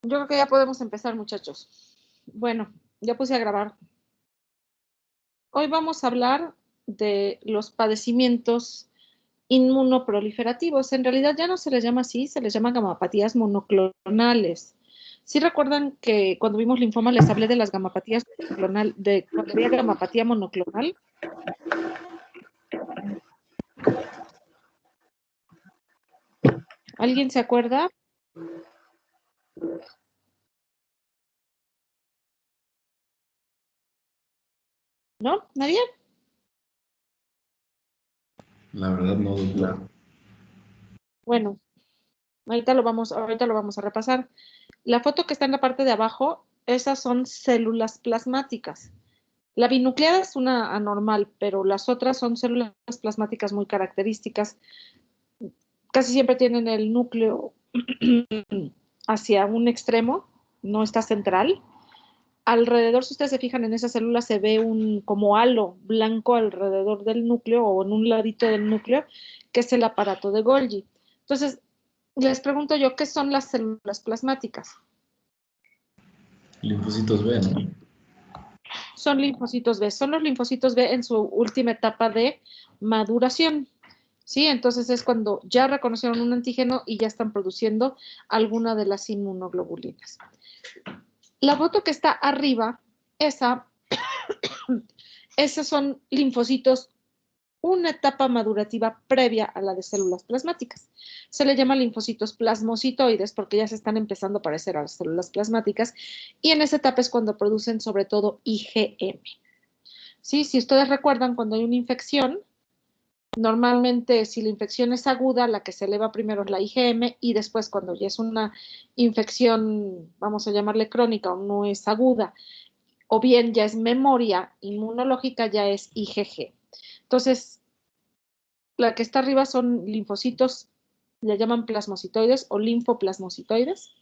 Yo creo que ya podemos empezar, muchachos. Bueno, ya puse a grabar. Hoy vamos a hablar de los padecimientos inmunoproliferativos. En realidad ya no se les llama así, se les llama gamapatías monoclonales. ¿Sí recuerdan que cuando vimos linfoma les hablé de las gamapatías monoclonal, de cuando había gamapatía monoclonal? ¿Alguien se acuerda? ¿No? ¿Nadie? La verdad no, doctora. Bueno, ahorita lo vamos a repasar. La foto que está en la parte de abajo, esas son células plasmáticas. La binucleada es una anormal, pero las otras son células plasmáticas muy características. Casi siempre tienen el núcleo hacia un extremo, no está central. Alrededor, si ustedes se fijan en esa célula, se ve un como halo blanco alrededor del núcleo o en un ladito del núcleo, que es el aparato de Golgi. Entonces, les pregunto yo, ¿qué son las células plasmáticas? Linfocitos B, ¿no? Son linfocitos B, son los linfocitos B en su última etapa de maduración. ¿Sí? Entonces es cuando ya reconocieron un antígeno y ya están produciendo alguna de las inmunoglobulinas. La foto que está arriba, esos son linfocitos, una etapa madurativa previa a la de células plasmáticas. Se le llama linfocitos plasmocitoides porque ya se están empezando a parecer a las células plasmáticas y en esa etapa es cuando producen sobre todo IgM. ¿Sí? Si ustedes recuerdan, cuando hay una infección, normalmente si la infección es aguda, la que se eleva primero es la IgM y después cuando ya es una infección, vamos a llamarle crónica o no es aguda, o bien ya es memoria inmunológica, ya es IgG. Entonces, la que está arriba son linfocitos, le llaman plasmocitoides o linfoplasmocitoides,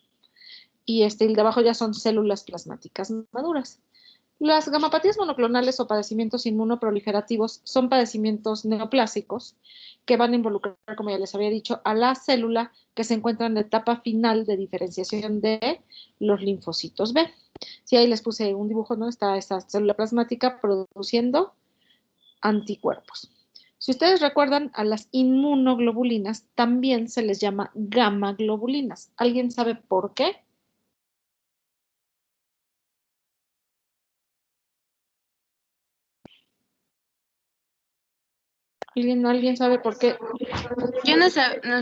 y el de abajo ya son células plasmáticas maduras. Las gamapatías monoclonales o padecimientos inmunoproliferativos son padecimientos neoplásicos que van a involucrar, como ya les había dicho, a la célula que se encuentra en la etapa final de diferenciación de los linfocitos B. Sí, ahí les puse un dibujo, ¿no? Está esa célula plasmática produciendo anticuerpos. Si ustedes recuerdan, a las inmunoglobulinas también se les llama gamma globulinas. ¿Alguien sabe por qué? ¿Alguien sabe por qué? Yo nos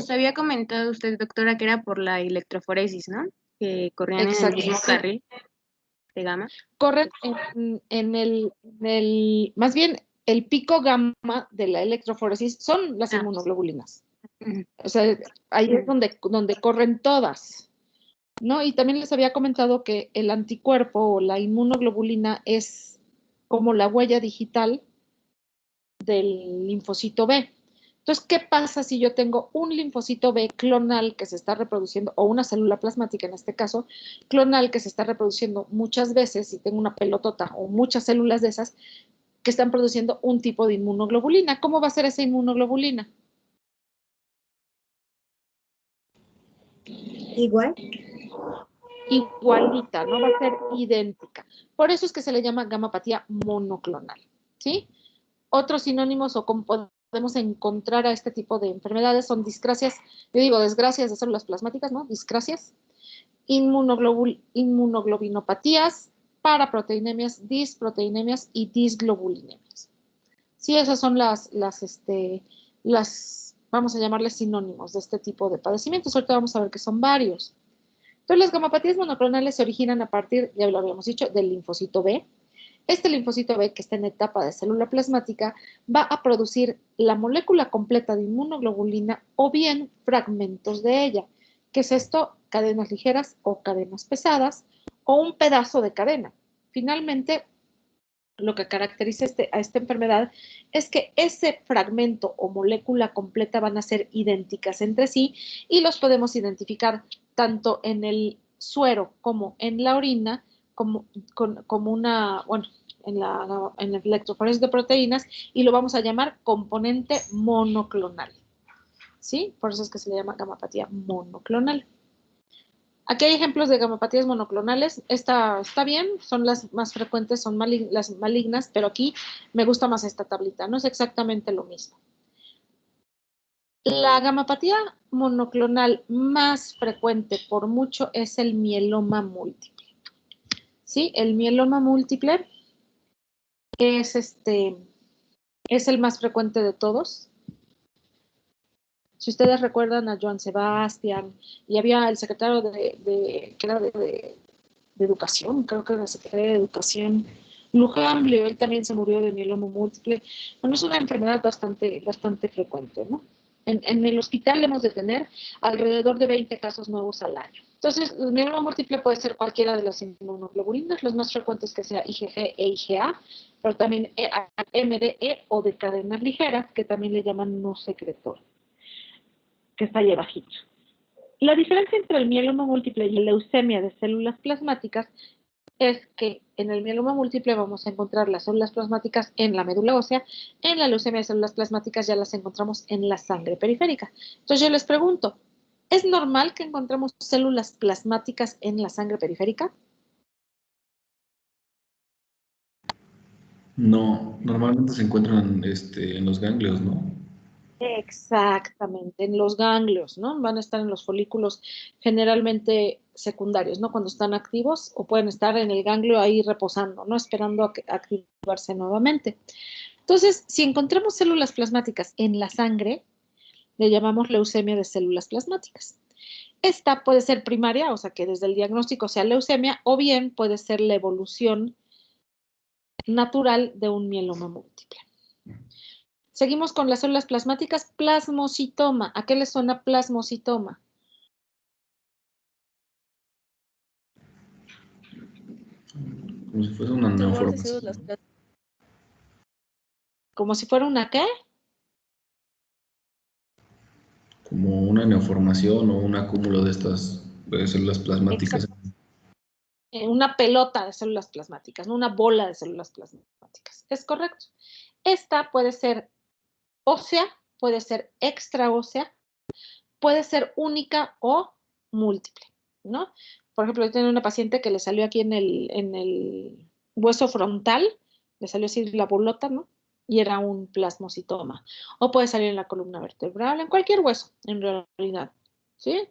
había comentado usted, doctora, que era por la electroforesis, ¿no? Que corrían en el mismo carril de gamma. Corren más bien el pico gamma de la electroforesis son las inmunoglobulinas. O sea, ahí es donde corren todas, ¿no? Y también les había comentado que el anticuerpo o la inmunoglobulina es como la huella digital del linfocito B. Entonces, ¿qué pasa si yo tengo un linfocito B clonal que se está reproduciendo, o una célula plasmática en este caso, clonal que se está reproduciendo muchas veces y tengo una pelotota o muchas células de esas que están produciendo un tipo de inmunoglobulina? ¿Cómo va a ser esa inmunoglobulina? Igual. Igualita, no va a ser idéntica. Por eso es que se le llama gamapatía monoclonal, ¿sí? Otros sinónimos o como podemos encontrar a este tipo de enfermedades son discrasias, yo digo desgracias de células plasmáticas, ¿no? Discrasias, inmunoglobinopatías, paraproteinemias, disproteinemias y disglobulinemias. Sí, esas son las, vamos a llamarles sinónimos de este tipo de padecimientos. Ahorita vamos a ver que son varios. Entonces, las gamapatías monoclonales se originan a partir, ya lo habíamos dicho, del linfocito B. Este linfocito B, que está en etapa de célula plasmática, va a producir la molécula completa de inmunoglobulina o bien fragmentos de ella. ¿Qué es esto? Cadenas ligeras o cadenas pesadas o un pedazo de cadena. Finalmente, lo que caracteriza a esta enfermedad es que ese fragmento o molécula completa van a ser idénticas entre sí y los podemos identificar tanto en el suero como en la orina como una, bueno, en el electroforesis de proteínas y lo vamos a llamar componente monoclonal. ¿Sí? Por eso es que se le llama gamapatía monoclonal. Aquí hay ejemplos de gamapatías monoclonales. Esta está bien, son las más frecuentes, son las malignas, pero aquí me gusta más esta tablita, no es exactamente lo mismo. La gamapatía monoclonal más frecuente por mucho es el mieloma múltiple. ¿Sí? El mieloma múltiple es el más frecuente de todos. Si ustedes recuerdan a Joan Sebastián, y había el secretario que era de Educación, creo que era el secretario de Educación, Luján Amplio, él también se murió de mieloma múltiple. Bueno, es una enfermedad bastante frecuente, ¿no? En el hospital hemos de tener alrededor de 20 casos nuevos al año. Entonces, el mieloma múltiple puede ser cualquiera de las inmunoglobulinas, los más frecuentes que sea IgG e IgA, pero también MDE o de cadena ligera, que también le llaman no secretor, que está ahí abajito. La diferencia entre el mieloma múltiple y la leucemia de células plasmáticas es que en el mieloma múltiple vamos a encontrar las células plasmáticas en la médula ósea, en la leucemia de células plasmáticas ya las encontramos en la sangre periférica. Entonces yo les pregunto, ¿es normal que encontremos células plasmáticas en la sangre periférica? No, normalmente se encuentran en los ganglios, ¿no? Exactamente, en los ganglios, ¿no? Van a estar en los folículos generalmente secundarios, ¿no? Cuando están activos o pueden estar en el ganglio ahí reposando, ¿no? Esperando a activarse nuevamente. Entonces, si encontramos células plasmáticas en la sangre, le llamamos leucemia de células plasmáticas. Esta puede ser primaria, o sea que desde el diagnóstico sea leucemia, o bien puede ser la evolución natural de un mieloma múltiple. Seguimos con las células plasmáticas, plasmocitoma. ¿A qué le suena plasmocitoma? Como si fuese una neoformación. ¿Como si fuera una qué? Como una neoformación o un acúmulo de estas células plasmáticas. Exacto. Una pelota de células plasmáticas, no una bola de células plasmáticas. Es correcto. Esta puede ser ósea, puede ser extraósea, puede ser única o múltiple, ¿no? Por ejemplo, yo tenía una paciente que le salió aquí en el hueso frontal, le salió así la bolota, ¿no? Y era un plasmocitoma. O puede salir en la columna vertebral, en cualquier hueso, en realidad, ¿sí?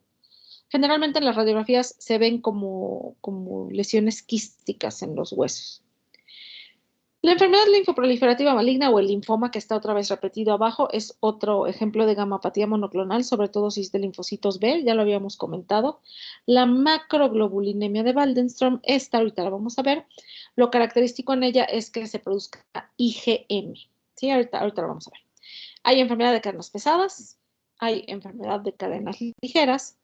Generalmente en las radiografías se ven como lesiones quísticas en los huesos. La enfermedad linfoproliferativa maligna o el linfoma, que está otra vez repetido abajo, es otro ejemplo de gamapatía monoclonal, sobre todo si es de linfocitos B, ya lo habíamos comentado. La macroglobulinemia de Waldenström, esta ahorita la vamos a ver. Lo característico en ella es que se produzca IgM. ¿Sí? Ahorita lo vamos a ver. Hay enfermedad de cadenas pesadas, hay enfermedad de cadenas ligeras,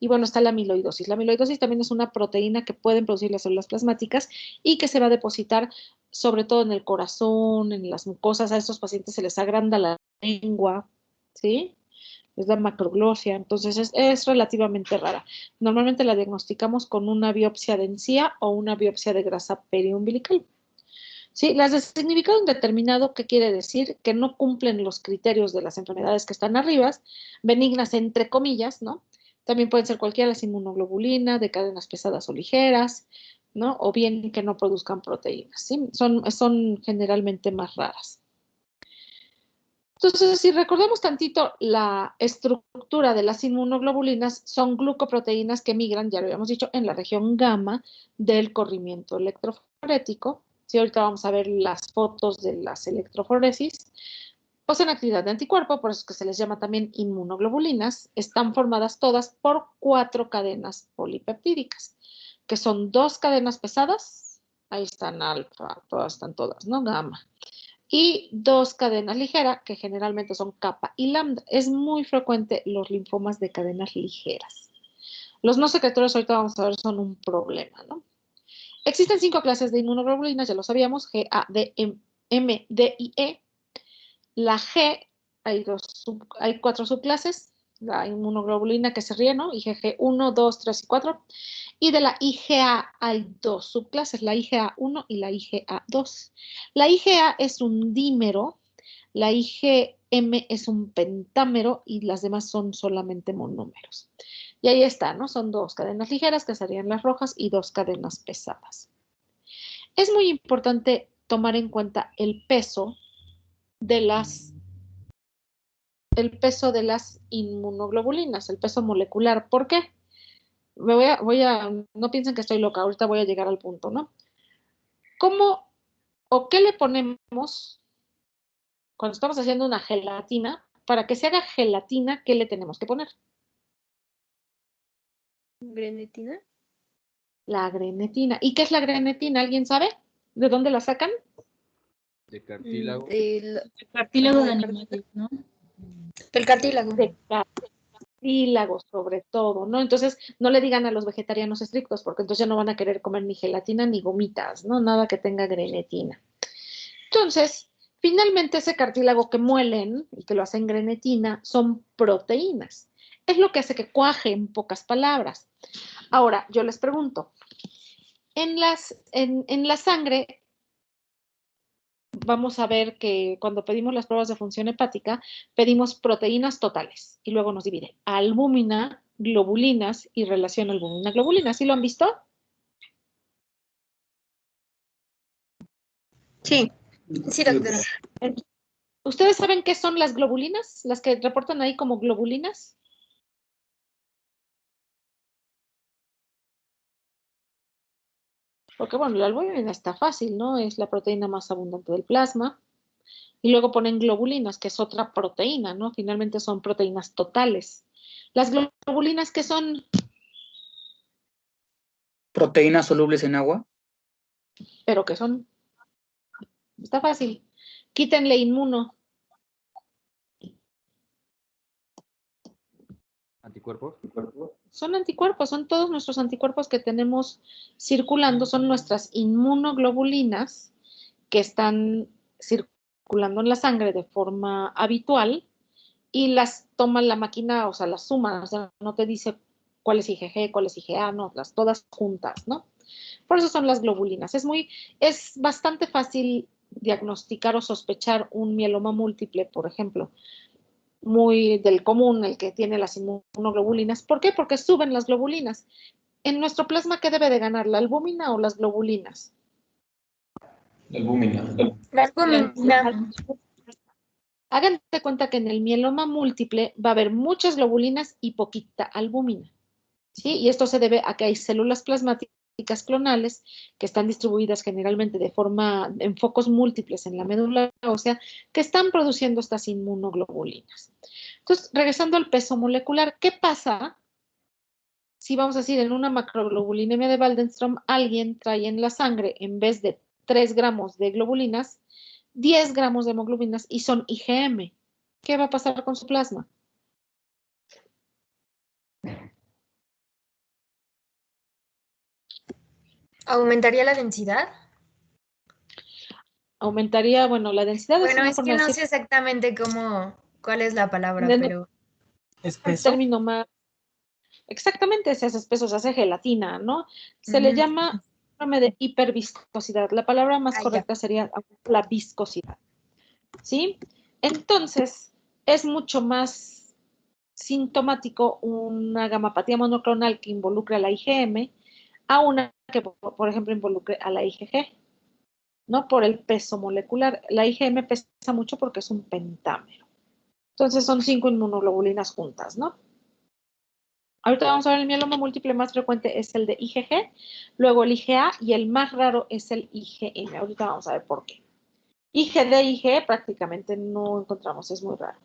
y bueno, está la amiloidosis. La amiloidosis también es una proteína que pueden producir las células plasmáticas y que se va a depositar sobre todo en el corazón, en las mucosas. A estos pacientes se les agranda la lengua, ¿sí? Es la macroglosia, entonces es relativamente rara. Normalmente la diagnosticamos con una biopsia de encía o una biopsia de grasa periumbilical. Sí, las de significado indeterminado, ¿qué quiere decir? Que no cumplen los criterios de las enfermedades que están arriba, benignas entre comillas, ¿no? También pueden ser cualquiera las inmunoglobulina, de cadenas pesadas o ligeras, ¿no? O bien que no produzcan proteínas, ¿sí? Son generalmente más raras. Entonces, si recordamos tantito la estructura de las inmunoglobulinas, son glucoproteínas que migran, ya lo habíamos dicho, en la región gamma del corrimiento electroforético. Sí, ahorita vamos a ver las fotos de las electroforesis. Poseen actividad de anticuerpo, por eso es que se les llama también inmunoglobulinas. Están formadas todas por 4 cadenas polipeptídicas, que son 2 cadenas pesadas, ahí están alfa, están todas, ¿no? Gamma. Y 2 cadenas ligeras, que generalmente son kappa y lambda. Es muy frecuente los linfomas de cadenas ligeras. Los no secretorios, ahorita vamos a ver, son un problema, ¿no? Existen 5 clases de inmunoglobulinas, ya lo sabíamos, G, A, D, M, D y E. La G, hay 4 subclases, la inmunoglobulina que se ríe, ¿no? IgG 1, 2, 3 y 4. Y de la IgA hay 2 subclases, la IgA1 y la IgA2. La IgA es un dímero, la IgA M es un pentámero y las demás son solamente monómeros. Y ahí está, ¿no? Son 2 cadenas ligeras, que serían las rojas, y 2 cadenas pesadas. Es muy importante tomar en cuenta el peso de las inmunoglobulinas, el peso molecular. ¿Por qué? No piensen que estoy loca, ahorita voy a llegar al punto, ¿no? ¿Cómo o qué le ponemos cuando estamos haciendo una gelatina? Para que se haga gelatina, ¿qué le tenemos que poner? ¿Grenetina? La grenetina. ¿Y qué es la grenetina? ¿Alguien sabe? ¿De dónde la sacan? De cartílago. Del Cartílago de animales, ¿no? cartílago. De cartílago, sobre todo, ¿no? Entonces, no le digan a los vegetarianos estrictos, porque entonces ya no van a querer comer ni gelatina ni gomitas, ¿no? Nada que tenga grenetina. Entonces, finalmente ese cartílago que muelen y que lo hacen grenetina son proteínas. Es lo que hace que cuaje, en pocas palabras. Ahora, yo les pregunto, en la sangre, vamos a ver que cuando pedimos las pruebas de función hepática, pedimos proteínas totales y luego nos divide albúmina, globulinas y relación albúmina-globulina. ¿Sí lo han visto? Sí, sí, doctora. ¿Ustedes saben qué son las globulinas? Las que reportan ahí como globulinas. Porque bueno, la albúmina está fácil, ¿no? Es la proteína más abundante del plasma. Y luego ponen globulinas, que es otra proteína, ¿no? Finalmente son proteínas totales. Las globulinas, ¿qué son? Proteínas solubles en agua. ¿Pero qué son? Está fácil. Quítenle inmuno. ¿Anticuerpos? Son anticuerpos, son todos nuestros anticuerpos que tenemos circulando, son nuestras inmunoglobulinas que están circulando en la sangre de forma habitual y las toma la máquina, o sea, las suma, o sea, no te dice cuál es IgG, cuál es IgA, no, las todas juntas, ¿no? Por eso son las globulinas. Es bastante fácil diagnosticar o sospechar un mieloma múltiple, por ejemplo, muy del común, el que tiene las inmunoglobulinas. ¿Por qué? Porque suben las globulinas. En nuestro plasma, ¿qué debe de ganar? ¿La albúmina o las globulinas? La albúmina. La albúmina. Hagan de cuenta que en el mieloma múltiple va a haber muchas globulinas y poquita albúmina, ¿sí? Y esto se debe a que hay células plasmáticas clonales que están distribuidas generalmente en focos múltiples en la médula ósea que están produciendo estas inmunoglobulinas. Entonces, regresando al peso molecular, ¿qué pasa si vamos a decir en una macroglobulinemia de Waldenström alguien trae en la sangre en vez de 3 gramos de globulinas, 10 gramos de hemoglobinas y son IgM? ¿Qué va a pasar con su plasma? ¿Aumentaría la densidad? Aumentaría, bueno, la densidad Bueno, una es forma que de no decir, sé exactamente cuál es la palabra, de- pero ¿Es el peso? término más exactamente, se hace espeso, se hace gelatina, ¿no? Se le llama síndrome de hiperviscosidad. La palabra más correcta sería la viscosidad, ¿sí? Entonces, es mucho más sintomático una gamapatía monoclonal que involucre a la IgM a una que, por ejemplo, involucre a la IgG, ¿no? Por el peso molecular. La IgM pesa mucho porque es un pentámero. Entonces, son 5 inmunoglobulinas juntas, ¿no? Ahorita vamos a ver el mieloma múltiple más frecuente es el de IgG, luego el IgA y el más raro es el IgM. Ahorita vamos a ver por qué. IgD e IgE prácticamente no encontramos, es muy raro.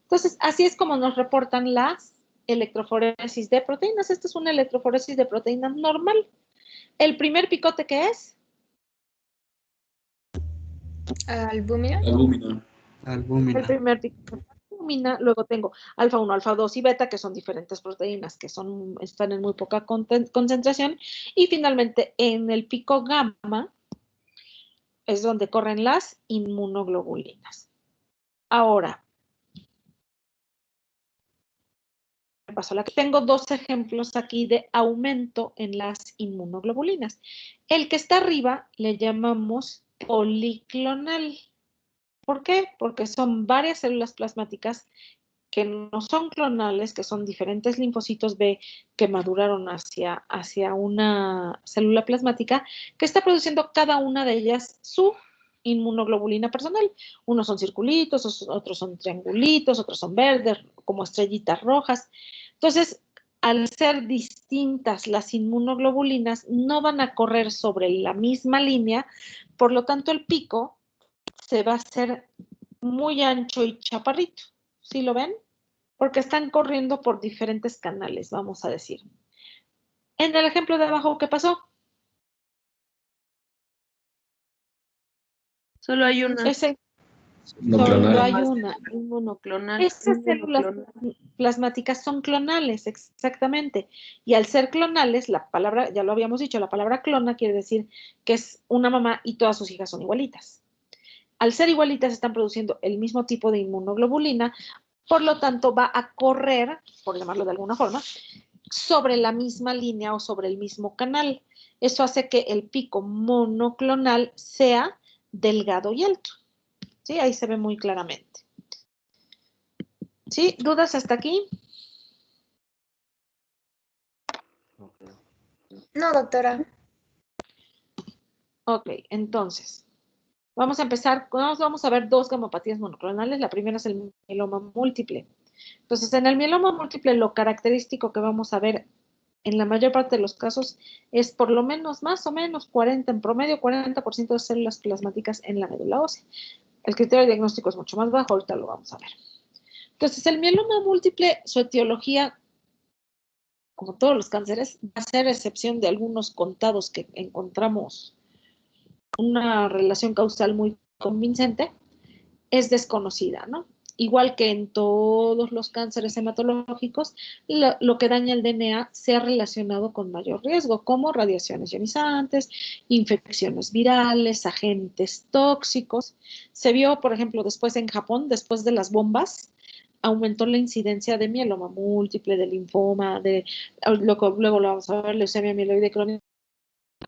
Entonces, así es como nos reportan las electroforesis de proteínas. Esta es una electroforesis de proteínas normal. El primer picote, ¿qué es? albúmina. Albúmina. El primer picote. Luego tengo alfa 1, alfa 2 y beta, que son diferentes proteínas que están en muy poca concentración. Y finalmente, en el pico gamma es donde corren las inmunoglobulinas. Ahora, tengo 2 ejemplos aquí de aumento en las inmunoglobulinas. El que está arriba le llamamos policlonal. ¿Por qué? Porque son varias células plasmáticas que no son clonales, que son diferentes linfocitos B que maduraron hacia una célula plasmática que está produciendo cada una de ellas su inmunoglobulina personal. Unos son circulitos, otros son triangulitos, otros son verdes, como estrellitas rojas. Entonces, al ser distintas las inmunoglobulinas, no van a correr sobre la misma línea, por lo tanto el pico se va a hacer muy ancho y chaparrito. ¿Sí lo ven? Porque están corriendo por diferentes canales, vamos a decir. En el ejemplo de abajo, ¿qué pasó? Solo hay una. No Solo clonal. hay una. Un monoclonal. Estas células plasmáticas son clonales, exactamente. Y al ser clonales, la palabra, ya lo habíamos dicho, la palabra clona quiere decir que es una mamá y todas sus hijas son igualitas. Al ser igualitas están produciendo el mismo tipo de inmunoglobulina, por lo tanto va a correr, por llamarlo de alguna forma, sobre la misma línea o sobre el mismo canal. Eso hace que el pico monoclonal sea delgado y alto. ¿Sí? Ahí se ve muy claramente. ¿Sí? ¿Dudas hasta aquí? No, doctora. Ok, entonces, vamos a empezar, vamos a ver dos gamopatías monoclonales. La primera es el mieloma múltiple. Entonces, en el mieloma múltiple, lo característico que vamos a ver en la mayor parte de los casos es por lo menos, más o menos, 40, en promedio, 40% de células plasmáticas en la médula ósea. El criterio de diagnóstico es mucho más bajo, ahorita lo vamos a ver. Entonces, el mieloma múltiple, su etiología, como todos los cánceres, va a ser excepción de algunos contados que encontramos una relación causal muy convincente, es desconocida, ¿no? Igual que en todos los cánceres hematológicos, lo que daña el DNA se ha relacionado con mayor riesgo, como radiaciones ionizantes, infecciones virales, agentes tóxicos. Se vio, por ejemplo, después en Japón, después de las bombas, aumentó la incidencia de mieloma múltiple, de linfoma, luego lo vamos a ver, leucemia mieloide crónica,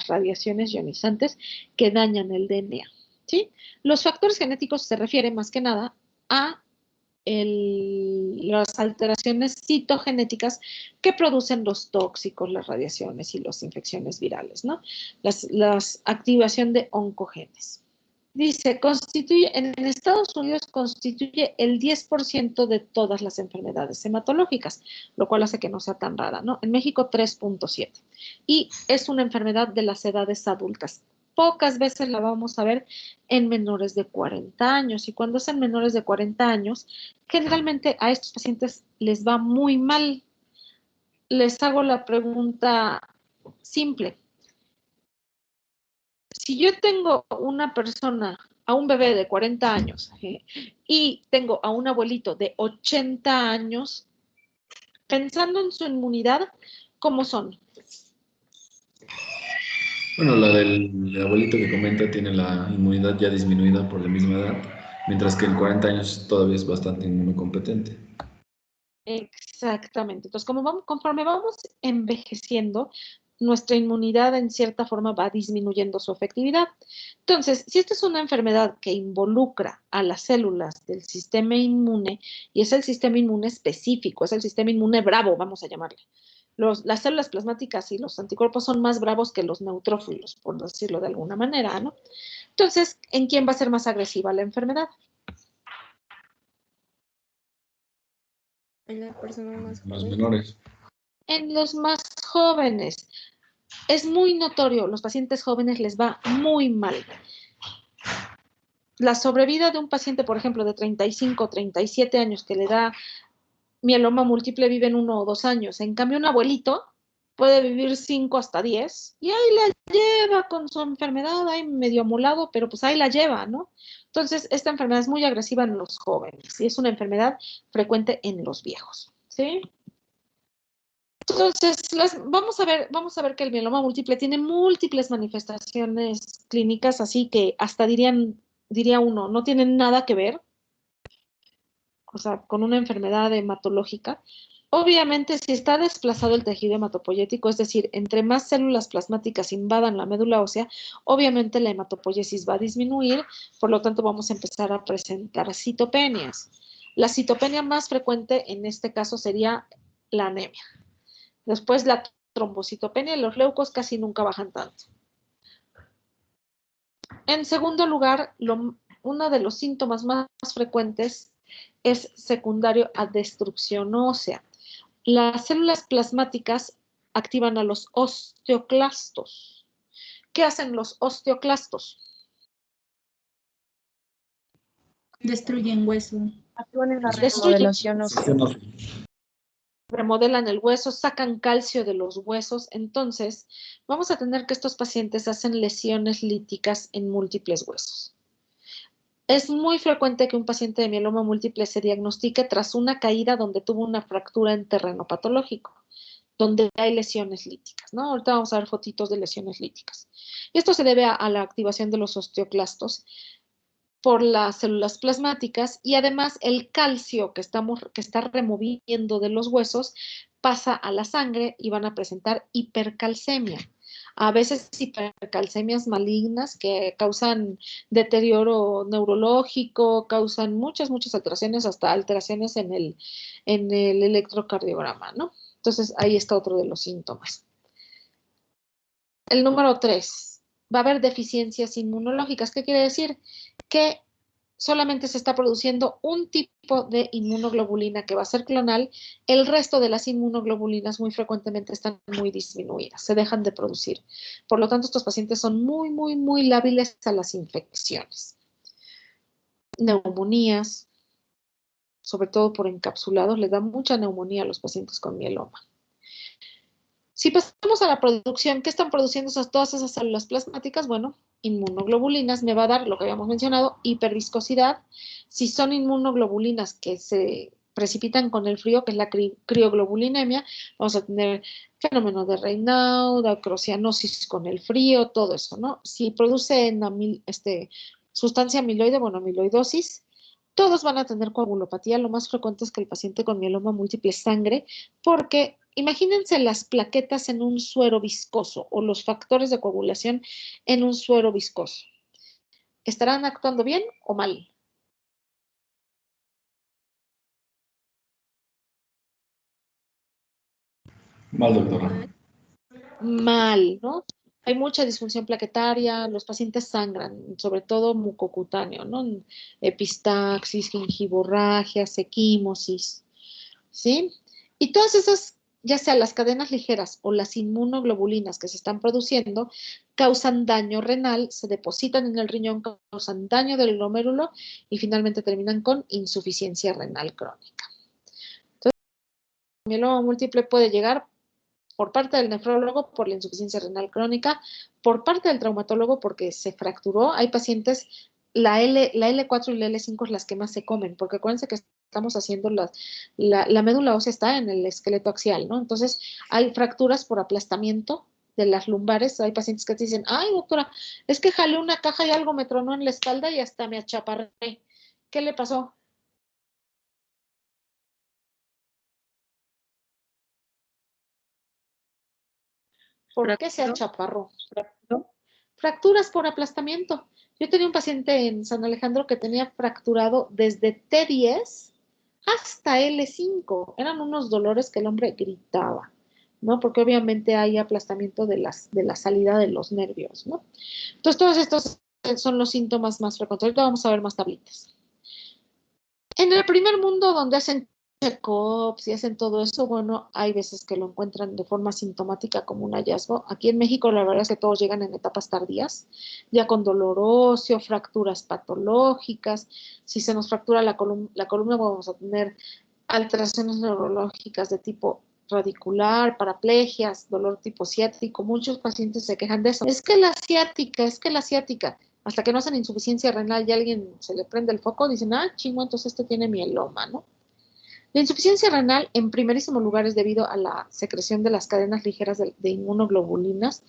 radiaciones ionizantes que dañan el DNA. ¿Sí? Los factores genéticos se refieren más que nada a las alteraciones citogenéticas que producen los tóxicos, las radiaciones y las infecciones virales, ¿no? La activación de oncogenes. Dice, en Estados Unidos constituye el 10% de todas las enfermedades hematológicas, lo cual hace que no sea tan rara, ¿no? En México 3.7. Y es una enfermedad de las edades adultas. Pocas veces la vamos a ver en menores de 40 años. Y cuando es en menores de 40 años, generalmente a estos pacientes les va muy mal. Les hago la pregunta simple. Si yo tengo una persona, a un bebé de 40 años, y tengo a un abuelito de 80 años, pensando en su inmunidad, ¿cómo son? Bueno, la del abuelito que comenta tiene la inmunidad ya disminuida por la misma edad, mientras que en 40 años todavía es bastante inmunocompetente. Exactamente. Entonces, conforme vamos envejeciendo, nuestra inmunidad en cierta forma va disminuyendo su efectividad. Entonces, si esta es una enfermedad que involucra a las células del sistema inmune, y es el sistema inmune específico, es el sistema inmune bravo, vamos a llamarle. Las células plasmáticas y los anticuerpos son más bravos que los neutrófilos, por decirlo de alguna manera, ¿no? Entonces, ¿en quién va a ser más agresiva la enfermedad? En la persona más Los joven. menores. En los más jóvenes. Es muy notorio, los pacientes jóvenes les va muy mal. La sobrevida de un paciente, por ejemplo, de 35 o 37 años que le da mieloma múltiple vive en 1 o 2 años. En cambio, un abuelito puede vivir 5 hasta 10 y ahí la lleva con su enfermedad, ahí medio amolado, pero pues ahí la lleva, ¿no? Entonces, esta enfermedad es muy agresiva en los jóvenes y es una enfermedad frecuente en los viejos, ¿sí? Entonces, vamos a ver que el mieloma múltiple tiene múltiples manifestaciones clínicas, así que hasta diría uno, no tienen nada que ver, o sea, con una enfermedad hematológica, Obviamente, si está desplazado el tejido hematopoyético, es decir, entre más células plasmáticas invadan la médula ósea, obviamente la hematopoiesis va a disminuir, por lo tanto vamos a empezar a presentar citopenias. La citopenia más frecuente en este caso sería la anemia. Después la trombocitopenia, los leucos casi nunca bajan tanto. En segundo lugar, uno de los síntomas más frecuentes es secundario a destrucción ósea. Las células plasmáticas activan a los osteoclastos. ¿Qué hacen los osteoclastos? Destruyen hueso. Actúan en la Destruyen. remodelación ósea. Remodelan el hueso, sacan calcio de los huesos. Entonces, vamos a tener que estos pacientes hacen lesiones líticas en múltiples huesos. Es muy frecuente que un paciente de mieloma múltiple se diagnostique tras una caída donde tuvo una fractura en terreno patológico, donde hay lesiones líticas, ¿no? Ahorita vamos a ver fotitos de lesiones líticas. Y esto se debe a la activación de los osteoclastos por las células plasmáticas y además el calcio que está removiendo de los huesos pasa a la sangre y van a presentar hipercalcemia. A veces hipercalcemias malignas que causan deterioro neurológico, causan muchas alteraciones, hasta alteraciones en el electrocardiograma, ¿no? Entonces, ahí está otro de los síntomas. El número 3, va a haber deficiencias inmunológicas. ¿Qué quiere decir? Que solamente se está produciendo un tipo de inmunoglobulina que va a ser clonal, el resto de las inmunoglobulinas muy frecuentemente están muy disminuidas, se dejan de producir. Por lo tanto, estos pacientes son muy lábiles a las infecciones. Neumonías, sobre todo por encapsulados, les da mucha neumonía a los pacientes con mieloma. Si pasamos a la producción, ¿qué están produciendo todas esas células plasmáticas? Bueno, inmunoglobulinas me va a dar lo que habíamos mencionado, hiperviscosidad. Si son inmunoglobulinas que se precipitan con el frío, que es la crioglobulinemia, vamos a tener fenómeno de Raynaud, acrocianosis con el frío, todo eso, ¿no? Si produce sustancia amiloide, bueno, amiloidosis, todos van a tener coagulopatía. Lo más frecuente es que el paciente con mieloma múltiple sangre, porque imagínense las plaquetas en un suero viscoso o los factores de coagulación en un suero viscoso. ¿Estarán actuando bien o mal? Mal, doctora. Mal, ¿no? Hay mucha disfunción plaquetaria, los pacientes sangran, sobre todo mucocutáneo, ¿no? Epistaxis, gingivorragia, sequimosis, ¿sí? Y todas esas, ya sea las cadenas ligeras o las inmunoglobulinas que se están produciendo, causan daño renal, se depositan en el riñón, causan daño del glomérulo y finalmente terminan con insuficiencia renal crónica. Entonces, el mieloma múltiple puede llegar por parte del nefrólogo por la insuficiencia renal crónica, por parte del traumatólogo porque se fracturó. Hay pacientes, la L4 y la L5 es las que más se comen, porque acuérdense que estamos haciendo la médula ósea está en el esqueleto axial, ¿no? Entonces, hay fracturas por aplastamiento de las lumbares. Hay pacientes que te dicen, ay, doctora, es que jalé una caja y algo me tronó en la espalda y hasta me achaparré. ¿Qué le pasó? ¿Por qué se achaparró? Fracturas por aplastamiento. Yo tenía un paciente en San Alejandro que tenía fracturado desde T10 hasta L5. Eran unos dolores que el hombre gritaba, ¿no? Porque obviamente hay aplastamiento de la salida de los nervios, ¿no? Entonces, todos estos son los síntomas más frecuentes. Ahorita vamos a ver más tablitas. En el primer mundo, donde hacen check-ups y hacen todo eso, bueno, hay veces que lo encuentran de forma sintomática como un hallazgo. Aquí en México la verdad es que todos llegan en etapas tardías, ya con dolor óseo, fracturas patológicas. Si se nos fractura la columna vamos a tener alteraciones neurológicas de tipo radicular, paraplegias, dolor tipo ciático. Muchos pacientes se quejan de eso. Es que la ciática. Hasta que no hacen insuficiencia renal y a alguien se le prende el foco, dicen, ah, chingo, entonces este tiene mieloma, ¿no? La insuficiencia renal, en primerísimo lugar, es debido a la secreción de las cadenas ligeras de inmunoglobulinas,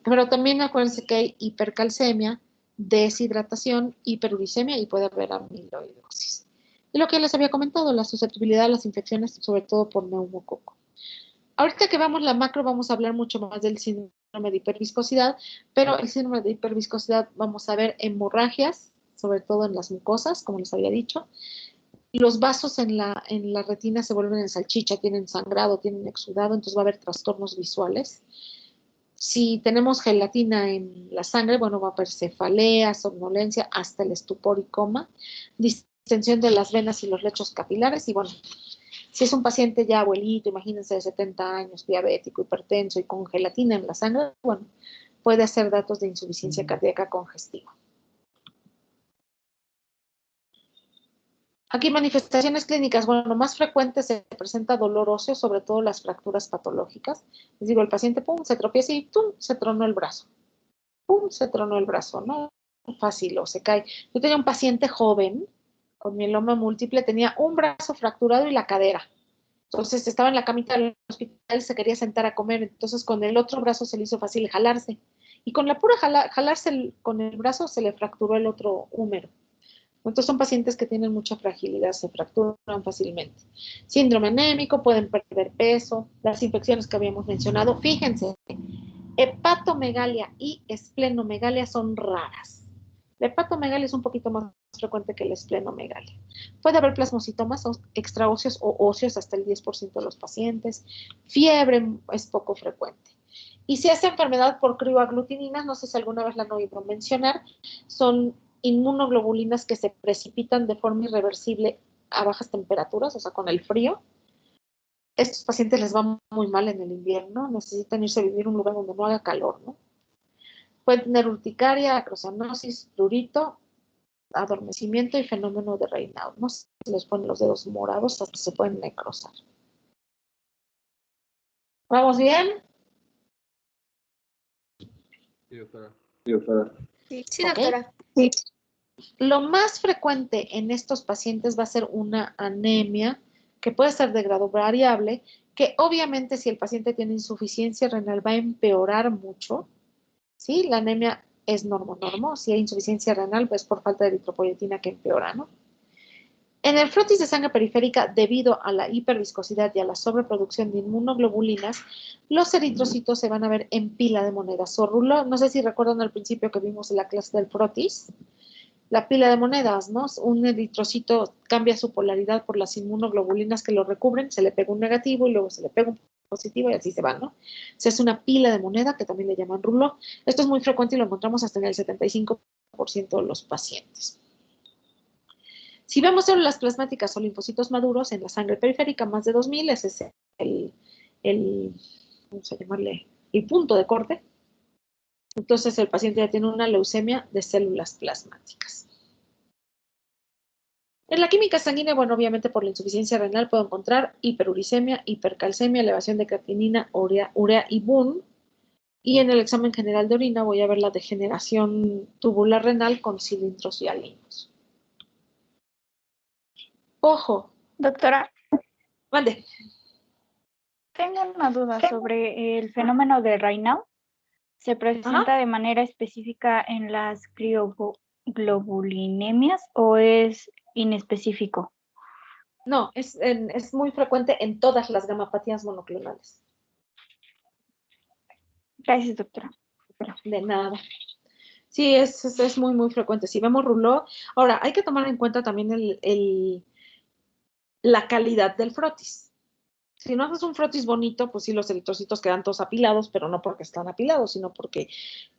pero también acuérdense que hay hipercalcemia, deshidratación, hiperuricemia y puede haber amiloidosis. Y lo que les había comentado, la susceptibilidad a las infecciones, sobre todo por neumococo. Ahorita que vamos la macro, vamos a hablar mucho más del síndrome de hiperviscosidad, pero el síndrome de hiperviscosidad vamos a ver hemorragias, sobre todo en las mucosas, como les había dicho. Los vasos en la retina se vuelven en salchicha, tienen sangrado, tienen exudado, entonces va a haber trastornos visuales. Si tenemos gelatina en la sangre, bueno, va a haber cefalea, somnolencia, hasta el estupor y coma, distensión de las venas y los lechos capilares, y bueno, si es un paciente ya abuelito, imagínense de 70 años, diabético, hipertenso y con gelatina en la sangre, bueno, puede hacer datos de insuficiencia cardíaca congestiva. Aquí manifestaciones clínicas, bueno, más frecuente se presenta dolor óseo, sobre todo las fracturas patológicas. Les digo, el paciente, pum, se tropieza y pum, se tronó el brazo. Pum, se tronó el brazo, ¿no? Fácil, o se cae. Yo tenía un paciente joven con mieloma múltiple, tenía un brazo fracturado y la cadera. Entonces estaba en la camita del hospital, se quería sentar a comer, entonces con el otro brazo se le hizo fácil jalarse. Y con la pura jalarse con el brazo se le fracturó el otro húmero. Entonces son pacientes que tienen mucha fragilidad, se fracturan fácilmente. Síndrome anémico, pueden perder peso, las infecciones que habíamos mencionado. Fíjense, hepatomegalia y esplenomegalia son raras. La hepatomegalia es un poquito más frecuente que la esplenomegalia. Puede haber plasmocitomas extraóseos o óseos hasta el 10% de los pacientes. Fiebre es poco frecuente. Y si es enfermedad por crioaglutininas, no sé si alguna vez la han oído mencionar, son inmunoglobulinas que se precipitan de forma irreversible a bajas temperaturas, o sea, con el frío. Estos pacientes les va muy mal en el invierno, necesitan irse a vivir a un lugar donde no haga calor, ¿no? Pueden tener urticaria, acrocenosis, prurito, adormecimiento y fenómeno de Raynaud, ¿no? Se les ponen los dedos morados hasta se pueden necrosar. ¿Vamos bien? Sí, doctora. Sí, doctora. Sí. Lo más frecuente en estos pacientes va a ser una anemia, que puede ser de grado variable, que obviamente si el paciente tiene insuficiencia renal va a empeorar mucho, ¿sí? La anemia es normo. Si hay insuficiencia renal, pues por falta de eritropoyetina que empeora, ¿no? En el frotis de sangre periférica, debido a la hiperviscosidad y a la sobreproducción de inmunoglobulinas, los eritrocitos se van a ver en pila de monedas o rulón. No sé si recuerdan al principio que vimos en la clase del frotis, la pila de monedas, ¿no? Un eritrocito cambia su polaridad por las inmunoglobulinas que lo recubren, se le pega un negativo y luego se le pega un positivo y así se va, ¿no? Se hace una pila de moneda que también le llaman rulón. Esto es muy frecuente y lo encontramos hasta en el 75% de los pacientes. Si vemos células plasmáticas o linfocitos maduros en la sangre periférica, más de 2000, ese es vamos a llamarle, el punto de corte. Entonces el paciente ya tiene una leucemia de células plasmáticas. En la química sanguínea, bueno, obviamente por la insuficiencia renal puedo encontrar hiperuricemia, hipercalcemia, elevación de creatinina, urea y BUN. Y en el examen general de orina voy a ver la degeneración tubular renal con cilindros hialinos. Ojo. Doctora, Mande. tengo una duda sobre el fenómeno de Raynaud. ¿Se presenta de manera específica en las crioglobulinemias o es inespecífico? No, es muy frecuente en todas las gamapatías monoclonales. Gracias, doctora. De nada. Sí, es muy, muy frecuente. Si vemos ruló, ahora hay que tomar en cuenta también la calidad del frotis. Si no haces un frotis bonito, pues sí, los eritrocitos quedan todos apilados, pero no porque están apilados, sino porque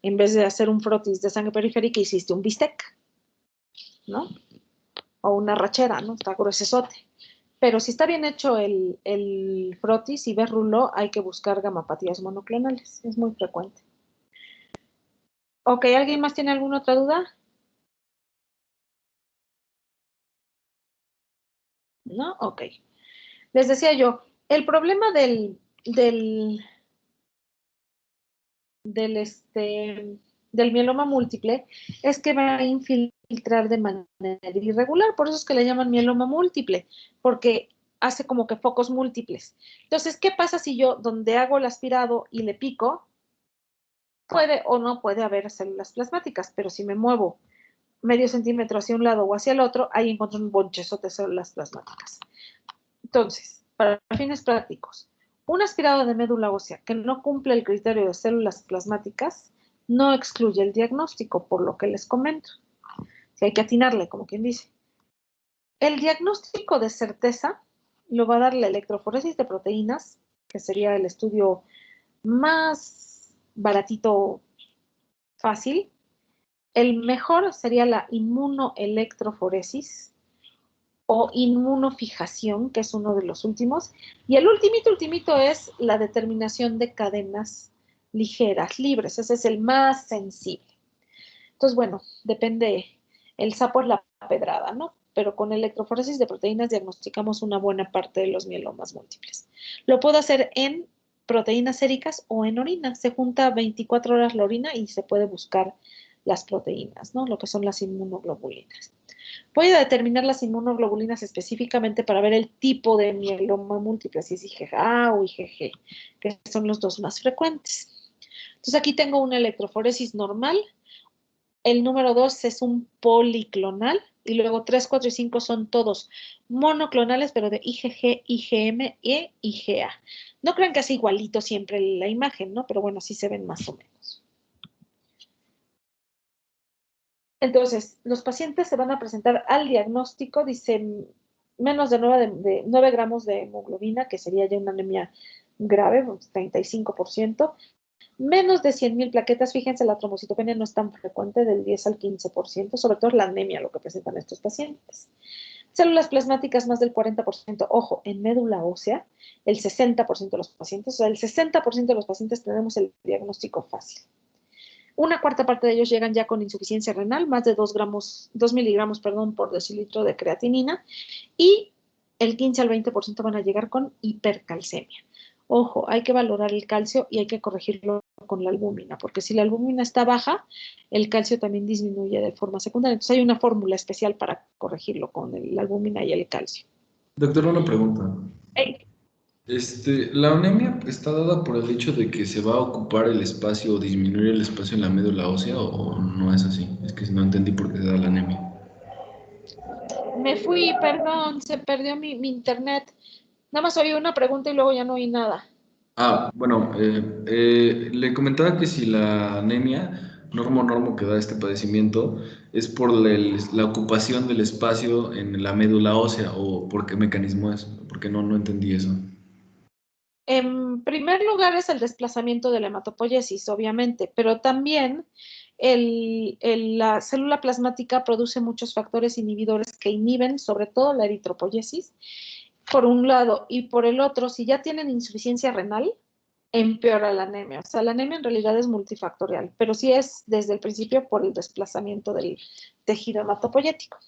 en vez de hacer un frotis de sangre periférica, hiciste un bistec, ¿no? O una rachera, ¿no? Está gruesote. Pero si está bien hecho el frotis y ves ruló, hay que buscar gamapatías monoclonales. Es muy frecuente. Ok, ¿alguien más tiene alguna otra duda? ¿No? Ok. Les decía yo, el problema del mieloma múltiple es que va a infiltrar de manera irregular, por eso es que le llaman mieloma múltiple, porque hace como que focos múltiples. Entonces, ¿qué pasa si yo, donde hago el aspirado y le pico, puede o no puede haber células plasmáticas, pero si me muevo medio centímetro hacia un lado o hacia el otro, ahí encuentro un bonchezote de células plasmáticas. Entonces, para fines prácticos, un aspirado de médula ósea que no cumple el criterio de células plasmáticas no excluye el diagnóstico, por lo que les comento. Si hay que atinarle, como quien dice. El diagnóstico de certeza lo va a dar la electroforesis de proteínas, que sería el estudio más baratito, fácil. El mejor sería la inmunoelectroforesis o inmunofijación, que es uno de los últimos. Y el ultimito es la determinación de cadenas ligeras, libres. Ese es el más sensible. Entonces, bueno, depende, el sapo es la pedrada, ¿no? Pero con electroforesis de proteínas diagnosticamos una buena parte de los mielomas múltiples. Lo puedo hacer en proteínas séricas o en orina. Se junta 24 horas la orina y se puede buscar las proteínas, ¿no? Lo que son las inmunoglobulinas. Voy a determinar las inmunoglobulinas específicamente para ver el tipo de mieloma múltiple, si es IgA o IgG, que son los dos más frecuentes. Entonces aquí tengo una electroforesis normal. El número 2 es un policlonal y luego 3, 4 y 5 son todos monoclonales, pero de IgG, IgM e IgA. No crean que es igualito siempre la imagen, ¿no? Pero bueno, así se ven más o menos. Entonces, los pacientes se van a presentar al diagnóstico, dicen menos de 9 gramos de hemoglobina, que sería ya una anemia grave, 35%. Menos de 100.000 plaquetas, fíjense, la trombocitopenia no es tan frecuente, del 10 al 15%, sobre todo es la anemia lo que presentan estos pacientes. Células plasmáticas más del 40%, ojo, en médula ósea, el 60% de los pacientes, o sea, el 60% de los pacientes tenemos el diagnóstico fácil. Una cuarta parte de ellos llegan ya con insuficiencia renal, más de 2 miligramos por decilitro de creatinina, y el 15 al 20% van a llegar con hipercalcemia. Ojo, hay que valorar el calcio y hay que corregirlo con la albúmina, porque si la albúmina está baja, el calcio también disminuye de forma secundaria. Entonces hay una fórmula especial para corregirlo con la albúmina y el calcio. Doctor, una pregunta. Hey. ¿La anemia está dada por el hecho de que se va a ocupar el espacio o disminuir el espacio en la médula ósea o no es así? Es que no entendí por qué se da la anemia. Me fui, perdón, se perdió mi internet. Nada más oí una pregunta y luego ya no oí nada. Bueno, le comentaba que si la anemia normo que da este padecimiento es por la ocupación del espacio en la médula ósea o por qué mecanismo es, porque no entendí eso. En primer lugar es el desplazamiento de la hematopoiesis, obviamente, pero también la célula plasmática produce muchos factores inhibidores que inhiben sobre todo la eritropoiesis, por un lado, y por el otro, si ya tienen insuficiencia renal, empeora la anemia. O sea, la anemia en realidad es multifactorial, pero sí es desde el principio por el desplazamiento del tejido hematopoyético.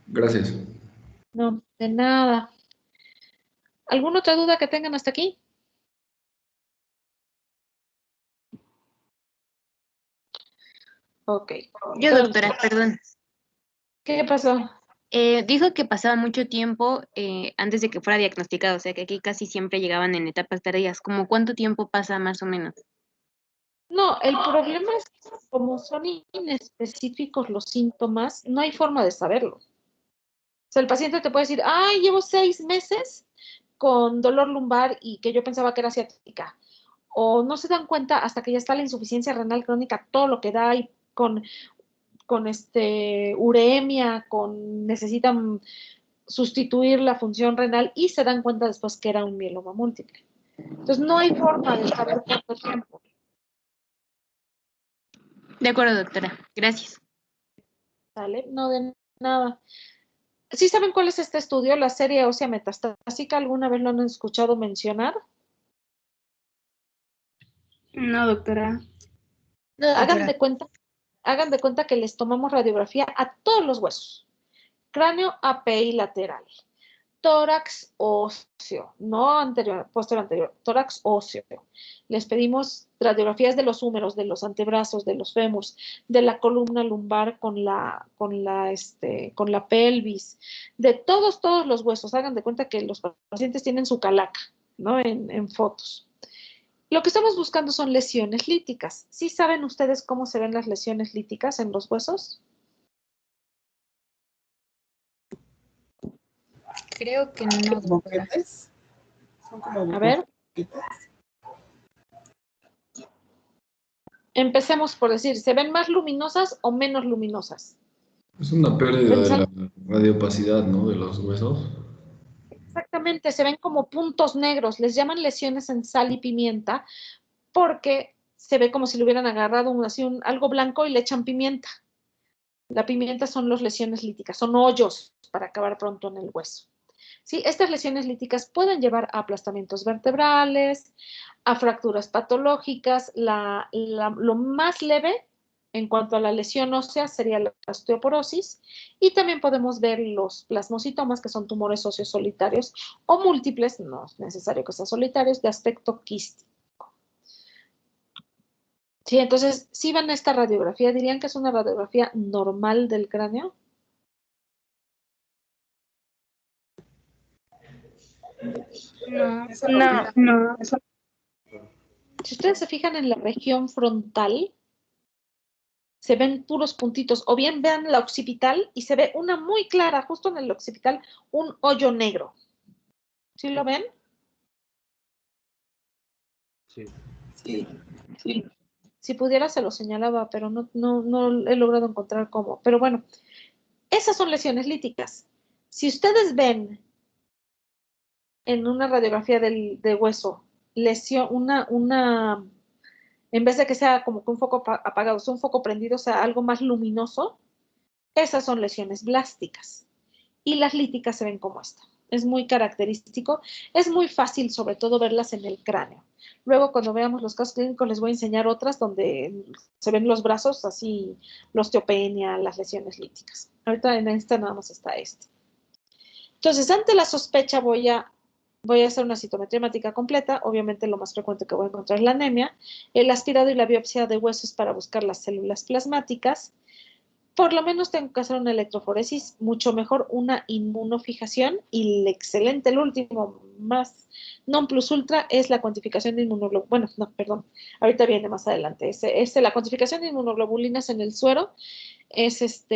Gracias. No, de nada. ¿Alguna otra duda que tengan hasta aquí? Ok. Yo, doctora, perdón. ¿Qué pasó? Dijo que pasaba mucho tiempo antes de que fuera diagnosticado, o sea que aquí casi siempre llegaban en etapas tardías. ¿Cómo cuánto tiempo pasa más o menos? No, el problema es que como son inespecíficos los síntomas, no hay forma de saberlo. O sea, el paciente te puede decir, ay, llevo 6 meses con dolor lumbar y que yo pensaba que era ciática. O no se dan cuenta hasta que ya está la insuficiencia renal crónica, todo lo que da y con uremia, necesitan sustituir la función renal y se dan cuenta después que era un mieloma múltiple. Entonces, no hay forma de saber cuánto tiempo. De acuerdo, doctora. Gracias. ¿Sale? No de nada. ¿Sí saben cuál es este estudio? La serie ósea metastásica. ¿Alguna vez lo han escuchado mencionar? No, doctora. No, hagan de cuenta que les tomamos radiografía a todos los huesos. Cráneo, API lateral. Tórax óseo, no anterior, posterior anterior, tórax óseo. Les pedimos radiografías de los húmeros, de los antebrazos, de los fémurs, de la columna lumbar con la pelvis, de todos los huesos. Hagan de cuenta que los pacientes tienen su calaca, ¿no? En fotos. Lo que estamos buscando son lesiones líticas. ¿Sí saben ustedes cómo se ven las lesiones líticas en los huesos? Creo que no, doctora. ¿Boquetes? Son como A ver. boquetes. Empecemos por decir, ¿se ven más luminosas o menos luminosas? Es una pérdida de la Pensando- radioopacidad, ¿no? De los huesos. Exactamente, se ven como puntos negros, les llaman lesiones en sal y pimienta porque se ve como si le hubieran agarrado algo blanco y le echan pimienta. La pimienta son las lesiones líticas, son hoyos para acabar pronto en el hueso. ¿Sí? Estas lesiones líticas pueden llevar a aplastamientos vertebrales, a fracturas patológicas. Lo más leve en cuanto a la lesión ósea sería la osteoporosis, y también podemos ver los plasmocitomas, que son tumores óseos solitarios o múltiples, no es necesario que sean solitarios, de aspecto quístico. Sí, entonces, si van a esta radiografía, ¿dirían que es una radiografía normal del cráneo? No. Si ustedes se fijan en la región frontal, se ven puros puntitos, o bien vean la occipital y se ve una muy clara, justo en el occipital, un hoyo negro. ¿Sí lo ven? Sí. Sí. Si pudiera se lo señalaba, pero no he logrado encontrar cómo. Pero bueno, esas son lesiones líticas. Si ustedes ven en una radiografía de hueso, lesión, en vez de que sea como que un foco apagado, sea un foco prendido, sea algo más luminoso, esas son lesiones blásticas. Y las líticas se ven como esta. Es muy característico. Es muy fácil, sobre todo, verlas en el cráneo. Luego, cuando veamos los casos clínicos, les voy a enseñar otras donde se ven los brazos, así, la osteopenia, las lesiones líticas. Ahorita en esta nada más está este. Entonces, ante la sospecha voy a hacer una citometría hemática completa. Obviamente, lo más frecuente que voy a encontrar es la anemia, el aspirado y la biopsia de huesos para buscar las células plasmáticas. Por lo menos tengo que hacer una electroforesis, mucho mejor una inmunofijación, y el excelente, el último, más non plus ultra, es la cuantificación de inmunoglobulina. Bueno, no, perdón, ahorita viene más adelante. La cuantificación de inmunoglobulinas en el suero es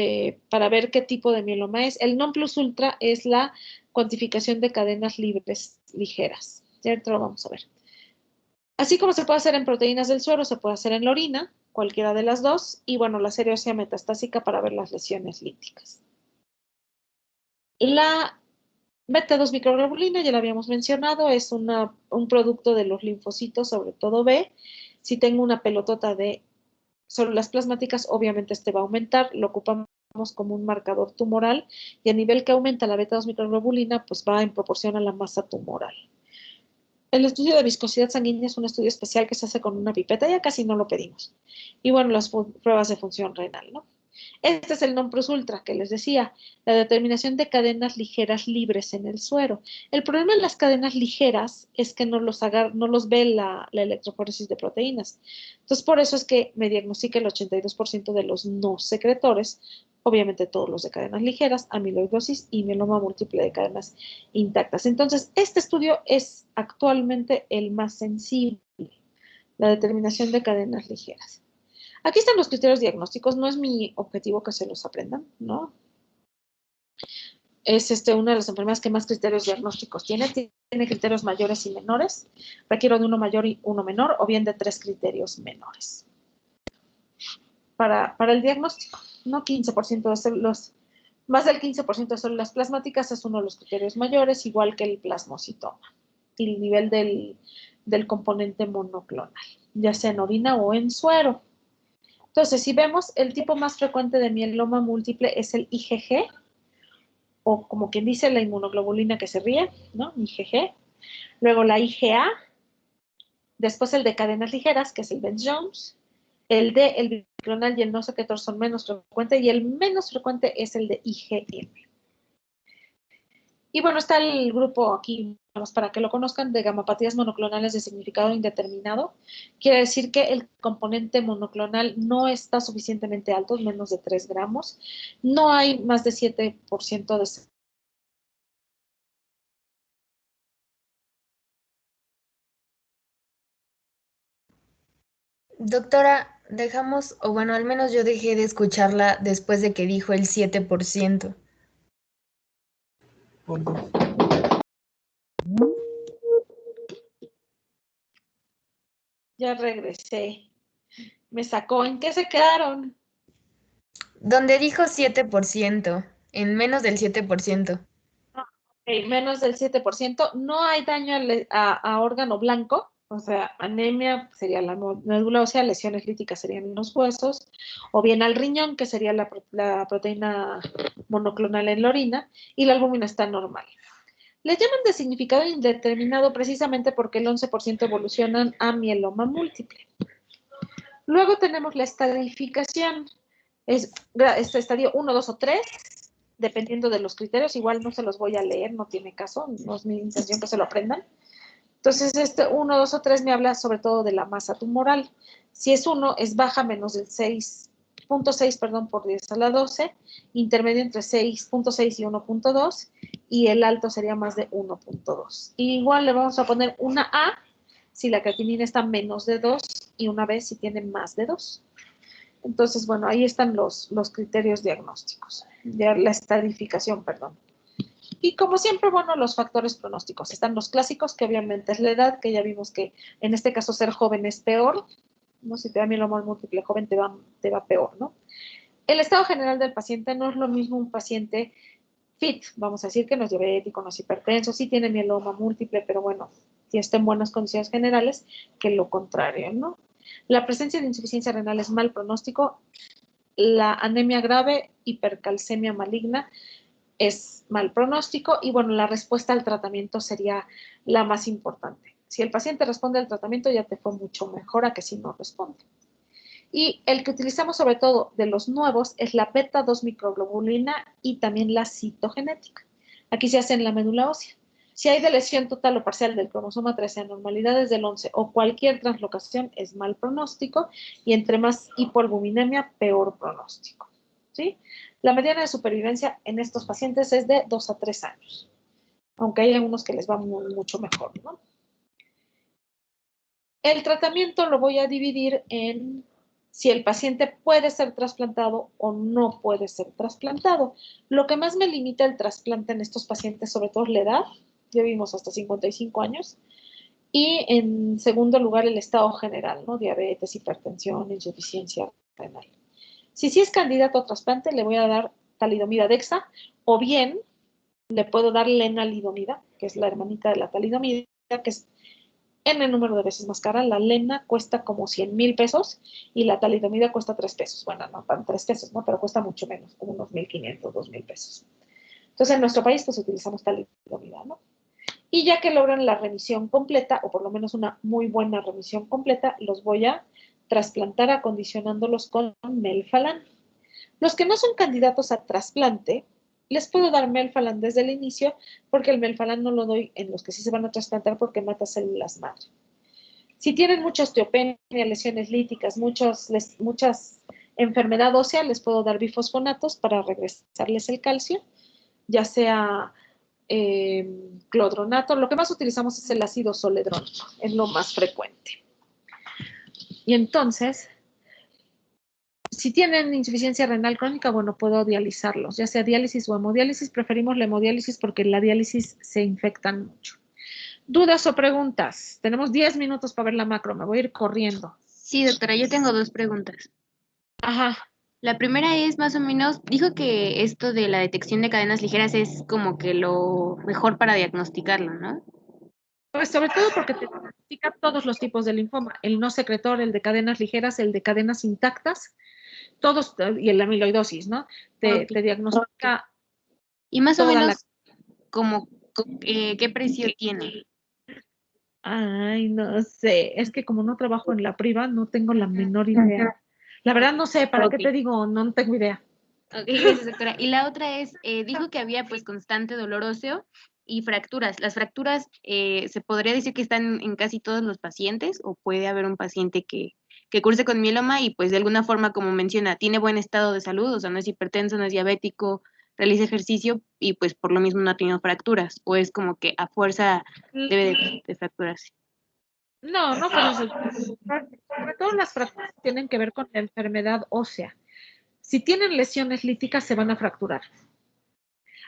para ver qué tipo de mieloma es. El non plus ultra es la cuantificación de cadenas libres ligeras. ¿Cierto? Lo vamos a ver. Así como se puede hacer en proteínas del suero, se puede hacer en la orina, cualquiera de las dos, y bueno, la serie ósea metastásica para ver las lesiones líticas. La beta-2 microglobulina, ya la habíamos mencionado, es un producto de los linfocitos, sobre todo B. Si tengo una pelotota de células plasmáticas, obviamente este va a aumentar, lo ocupamos como un marcador tumoral, y a nivel que aumenta la beta-2 microglobulina, pues va en proporción a la masa tumoral. El estudio de viscosidad sanguínea es un estudio especial que se hace con una pipeta, ya casi no lo pedimos. Y bueno, las pruebas de función renal, ¿no? Este es el non plus ultra que les decía, la determinación de cadenas ligeras libres en el suero. El problema en las cadenas ligeras es que no los ve la electroforesis de proteínas. Entonces, por eso es que me diagnostica el 82% de los no secretores, obviamente todos los de cadenas ligeras, amiloidosis y mieloma múltiple de cadenas intactas. Entonces, este estudio es actualmente el más sensible, la determinación de cadenas ligeras. Aquí están los criterios diagnósticos, no es mi objetivo que se los aprendan, ¿no? Es una de las enfermedades que más criterios diagnósticos tiene criterios mayores y menores, requiero de uno mayor y uno menor, o bien de 3 criterios menores. Para el diagnóstico, ¿no? 15% de células, más del 15% de células plasmáticas es uno de los criterios mayores, igual que el plasmocitoma, y el nivel del componente monoclonal, ya sea en orina o en suero. Entonces, si vemos, el tipo más frecuente de mieloma múltiple es el IgG, o como quien dice, la inmunoglobulina que se ríe, ¿no? IgG. Luego la IgA, después el de cadenas ligeras, que es el Bence-Jones. El D, el biclonal y el no secretor son menos frecuentes, y el menos frecuente es el de IgM. Y bueno, está el grupo aquí, vamos, para que lo conozcan, de gamapatías monoclonales de significado indeterminado. Quiere decir que el componente monoclonal no está suficientemente alto, menos de 3 gramos. No hay más de 7% de Doctora, dejamos, o bueno, al menos yo dejé de escucharla después de que dijo el 7%. Ya regresé. Me sacó. ¿En qué se quedaron? Donde dijo 7%, en menos del 7%. Ok, menos del 7%. No hay daño a órgano blanco, o sea, anemia sería la médula ósea, lesiones líticas serían los huesos, o bien al riñón, que sería la proteína monoclonal en la orina, y la albúmina está normal. Le llaman de significado indeterminado precisamente porque el 11% evolucionan a mieloma múltiple. Luego tenemos la estadificación. Es este estadio 1, 2 o 3, dependiendo de los criterios. Igual no se los voy a leer, no tiene caso, no es mi intención que se lo aprendan. Entonces, este 1, 2 o 3 me habla sobre todo de la masa tumoral. Si es 1, es baja menos del 6.6, perdón, por 10 a la 12, intermedio entre 6.6 y 1.2, y el alto sería más de 1.2. Igual le vamos a poner una A si la creatinina está menos de 2 y una B si tiene más de 2. Entonces, bueno, ahí están los criterios diagnósticos, la estadificación, perdón. Y como siempre, bueno, los factores pronósticos. Están los clásicos, que obviamente es la edad, que ya vimos que en este caso ser joven es peor, ¿no? Si te da mieloma múltiple joven te va peor, ¿no? El estado general del paciente no es lo mismo un paciente fit, vamos a decir que no es diabético, no es hipertenso, sí tiene mieloma múltiple, pero bueno, si está en buenas condiciones generales, que lo contrario, ¿no? La presencia de insuficiencia renal es mal pronóstico. La anemia grave, hipercalcemia maligna, es mal pronóstico. Y bueno, la respuesta al tratamiento sería la más importante. Si el paciente responde al tratamiento, ya te fue mucho mejor a que si no responde. Y el que utilizamos sobre todo de los nuevos es la beta-2 microglobulina y también la citogenética. Aquí se hace en la médula ósea. Si hay de lesión total o parcial del cromosoma 13, anormalidades del 11 o cualquier translocación, es mal pronóstico, y entre más hipoalbuminemia, peor pronóstico, ¿sí? La mediana de supervivencia en estos pacientes es de 2 a 3 años, aunque hay algunos que les va mucho mejor, ¿no? El tratamiento lo voy a dividir en si el paciente puede ser trasplantado o no puede ser trasplantado. Lo que más me limita el trasplante en estos pacientes, sobre todo, es la edad. Ya vimos hasta 55 años. Y en segundo lugar, el estado general, ¿no? Diabetes, hipertensión, insuficiencia renal. Si sí es candidato a trasplante, le voy a dar talidomida dexa, o bien le puedo dar lenalidomida, que es la hermanita de la talidomida, que es en el número de veces más cara. La lena cuesta como 100,000 pesos y la talidomida cuesta 3 pesos. Bueno, no tan 3 pesos, ¿no? Pero cuesta mucho menos, como unos 1,500, 2,000 pesos. Entonces, en nuestro país, pues utilizamos talidomida, ¿no? Y ya que logran la remisión completa, o por lo menos una muy buena remisión completa, los voy a trasplantar acondicionándolos con melphalan. Los que no son candidatos a trasplante, les puedo dar melphalan desde el inicio, porque el melphalan no lo doy en los que sí se van a trasplantar porque mata células madre. Si tienen mucha osteopenia, lesiones líticas, muchas enfermedad ósea, les puedo dar bifosfonatos para regresarles el calcio, ya sea clodronato. Lo que más utilizamos es el ácido zoledrónico, es lo más frecuente. Y entonces, si tienen insuficiencia renal crónica, bueno, puedo dializarlos, ya sea diálisis o hemodiálisis. Preferimos la hemodiálisis porque en la diálisis se infectan mucho. ¿Dudas o preguntas? Tenemos 10 minutos para ver la macro, me voy a ir corriendo. Sí, doctora, yo tengo 2 preguntas. Ajá. La primera es más o menos, dijo que esto de la detección de cadenas ligeras es como que lo mejor para diagnosticarlo, ¿no? Pues sobre todo porque te diagnostica todos los tipos de linfoma, el no secretor, el de cadenas ligeras, el de cadenas intactas, todos, y el amiloidosis, ¿no? Te diagnostica. Y más o menos, como, ¿qué precio tiene? Ay, no sé, es que como no trabajo en la priva, no tengo la menor idea. La verdad no sé, ¿para qué te digo? No tengo idea. Ok, gracias, doctora. Y la otra es, dijo que había pues constante dolor óseo y fracturas. ¿Las fracturas se podría decir que están en casi todos los pacientes o puede haber un paciente que curse con mieloma y pues de alguna forma, como menciona, tiene buen estado de salud, o sea, no es hipertenso, no es diabético, realiza ejercicio y pues por lo mismo no ha tenido fracturas? ¿O es como que a fuerza debe de fracturarse? No, no por eso. Sobre todo las fracturas tienen que ver con la enfermedad ósea. Si tienen lesiones líticas, se van a fracturar.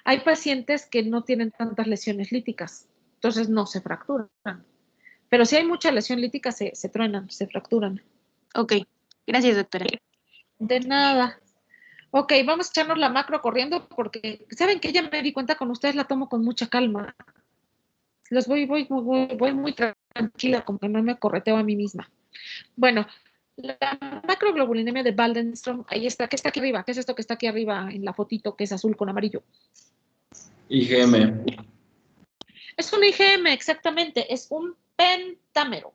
Hay pacientes que no tienen tantas lesiones líticas, entonces no se fracturan. Pero si hay mucha lesión lítica, se truenan, se fracturan. Ok, gracias, doctora. De nada. Ok, vamos a echarnos la macro corriendo porque saben que ya me di cuenta con ustedes, la tomo con mucha calma. Los voy muy tranquila, como que no me correteo a mí misma. Bueno, la macroglobulinemia de Waldenström, ahí está, ¿qué está aquí arriba? ¿Qué es esto que está aquí arriba en la fotito que es azul con amarillo? IgM. Es un IgM, exactamente, es un pentámero.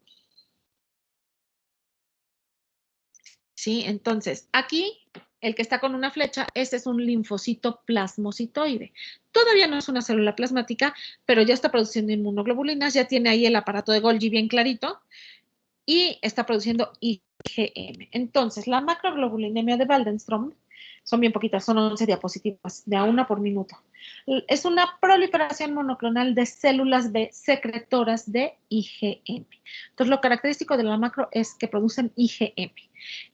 Sí, entonces, aquí, el que está con una flecha, este es un linfocito plasmocitoide. Todavía no es una célula plasmática, pero ya está produciendo inmunoglobulinas, ya tiene ahí el aparato de Golgi bien clarito y está produciendo IgM. Entonces, la macroglobulinemia de Waldenström, son bien poquitas, son 11 diapositivas, de a una por minuto. Es una proliferación monoclonal de células B secretoras de IgM. Entonces, lo característico de la macro es que producen IgM.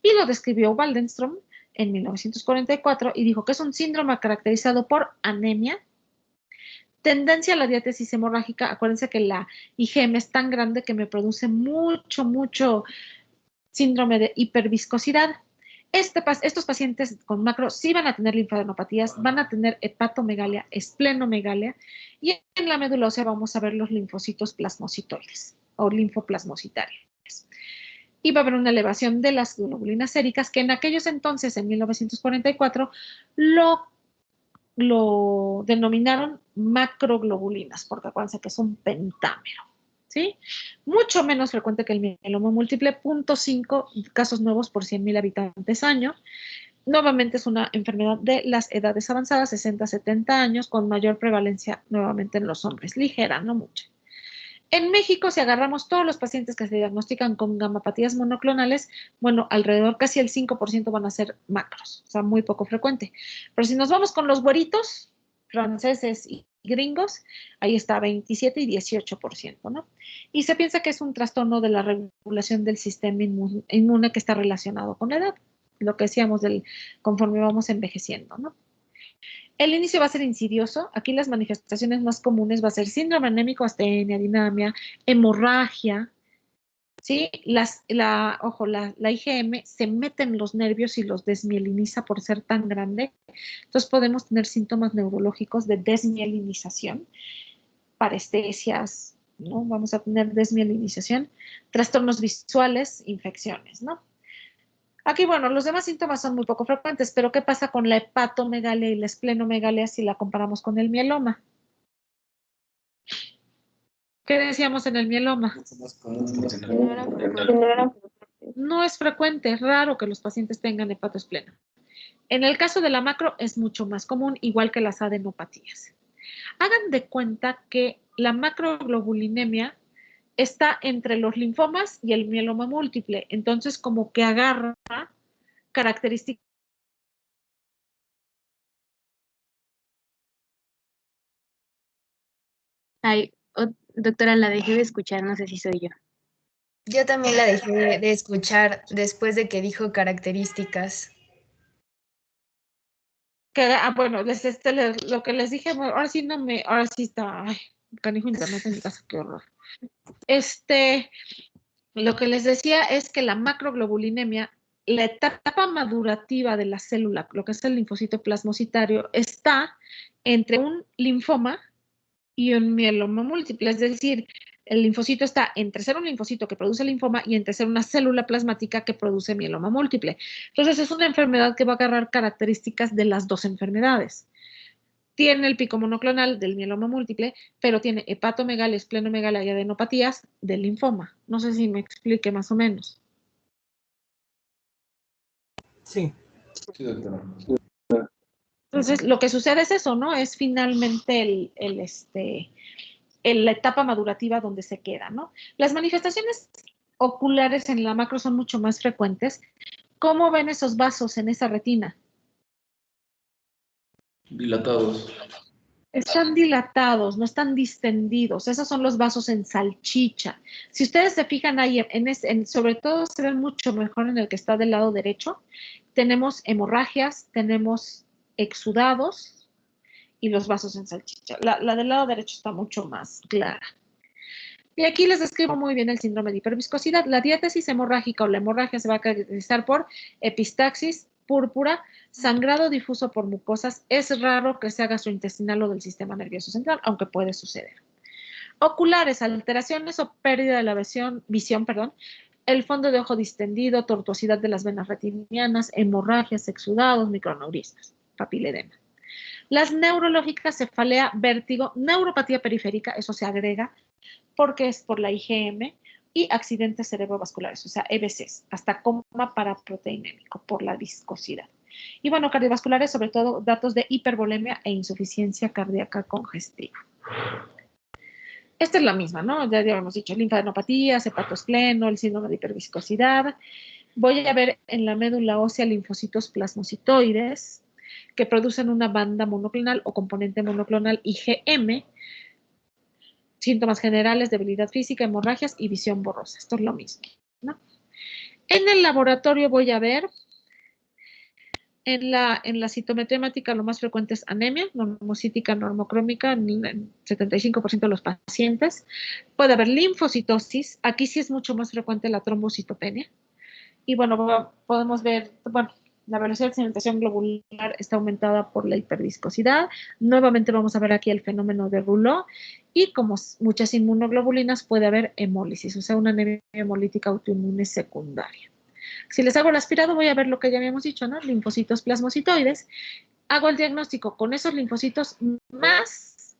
Y lo describió Waldenström en 1944 y dijo que es un síndrome caracterizado por anemia, tendencia a la diátesis hemorrágica. Acuérdense que la IgM es tan grande que me produce mucho síndrome de hiperviscosidad. Estos pacientes con macro sí van a tener linfadenopatías, van a tener hepatomegalia, esplenomegalia, y en la médula ósea vamos a ver los linfocitos plasmocitoides o linfoplasmocitarios. Y va a haber una elevación de las globulinas séricas que en aquellos entonces, en 1944, lo denominaron macroglobulinas, porque acuérdense que es un pentámero. ¿Sí? Mucho menos frecuente que el mieloma múltiple, 0.5 casos nuevos por 100.000 habitantes año. Nuevamente es una enfermedad de las edades avanzadas, 60, 70 años, con mayor prevalencia nuevamente en los hombres, ligera, no mucha. En México, si agarramos todos los pacientes que se diagnostican con gamapatías monoclonales, bueno, alrededor casi el 5% van a ser macros, o sea, muy poco frecuente. Pero si nos vamos con los güeritos, franceses y gringos, ahí está 27 y 18%, ¿no? Y se piensa que es un trastorno de la regulación del sistema inmune que está relacionado con la edad, lo que decíamos conforme vamos envejeciendo, ¿no? El inicio va a ser insidioso. Aquí las manifestaciones más comunes va a ser síndrome anémico, astenia, dinamia, hemorragia, ¿sí? Ojo, la IgM se mete en los nervios y los desmieliniza por ser tan grande. Entonces podemos tener síntomas neurológicos de desmielinización, parestesias, ¿no? Vamos a tener desmielinización, trastornos visuales, infecciones, ¿no? Aquí, bueno, los demás síntomas son muy poco frecuentes, pero ¿qué pasa con la hepatomegalia y la esplenomegalia si la comparamos con el mieloma? ¿Qué decíamos en el mieloma? No es frecuente, es raro que los pacientes tengan hepatoespleno. En el caso de la macro es mucho más común, igual que las adenopatías. Hagan de cuenta que la macroglobulinemia está entre los linfomas y el mieloma múltiple, entonces como que agarra características. Ay, doctora, la dejé de escuchar, no sé si soy yo. Yo también la dejé de escuchar después de que dijo características. Bueno, lo que les dije, ahora sí ahora sí está, ay, canijo internet en mi casa, qué horror. Lo que les decía es que la macroglobulinemia, la etapa madurativa de la célula, lo que es el linfocito plasmocitario, está entre un linfoma y un mieloma múltiple, es decir, el linfocito está entre ser un linfocito que produce linfoma y entre ser una célula plasmática que produce mieloma múltiple. Entonces, es una enfermedad que va a agarrar características de las dos enfermedades. Tiene el pico monoclonal del mieloma múltiple, pero tiene hepatomegalia, esplenomegalia y adenopatías del linfoma. No sé si me explique más o menos. Sí. Sí, doctora. Entonces, lo que sucede es eso, ¿no? Es finalmente la etapa madurativa donde se queda, ¿no? Las manifestaciones oculares en la macro son mucho más frecuentes. ¿Cómo ven esos vasos en esa retina? Dilatados. Están dilatados, no están distendidos. Esos son los vasos en salchicha. Si ustedes se fijan ahí, sobre todo se ven mucho mejor en el que está del lado derecho. Tenemos hemorragias, tenemos exudados y los vasos en salchicha. La del lado derecho está mucho más clara. Y aquí les describo muy bien el síndrome de hiperviscosidad. La diátesis hemorrágica o la hemorragia se va a caracterizar por epistaxis, púrpura, sangrado difuso por mucosas. Es raro que sea gastrointestinal o del sistema nervioso central, aunque puede suceder. Oculares, alteraciones o pérdida de la visión, el fondo de ojo distendido, tortuosidad de las venas retinianas, hemorragias, exudados, microaneurismas, papiledema. Las neurológicas, cefalea, vértigo, neuropatía periférica, eso se agrega porque es por la IgM, y accidentes cerebrovasculares, o sea, EBCs, hasta coma paraproteinémico por la viscosidad. Y bueno, cardiovasculares, sobre todo datos de hipervolemia e insuficiencia cardíaca congestiva. Esta es la misma, ¿no? Ya habíamos dicho, linfadenopatías, hepatospleno, el síndrome de hiperviscosidad. Voy a ver en la médula ósea linfocitos plasmocitoides que producen una banda monoclonal o componente monoclonal IgM, síntomas generales, debilidad física, hemorragias y visión borrosa. Esto es lo mismo, ¿no? En el laboratorio voy a ver, en la citometría hemática lo más frecuente es anemia, normocítica, normocrómica, en 75% de los pacientes. Puede haber linfocitosis, aquí sí es mucho más frecuente la trombocitopenia. Y bueno, podemos ver, bueno, la velocidad de sedimentación globular está aumentada por la hiperviscosidad. Nuevamente vamos a ver aquí el fenómeno de Rouleau. Y como muchas inmunoglobulinas, puede haber hemólisis, o sea, una anemia hemolítica autoinmune secundaria. Si les hago el aspirado, voy a ver lo que ya habíamos dicho, ¿no? Linfocitos plasmocitoides. Hago el diagnóstico con esos linfocitos más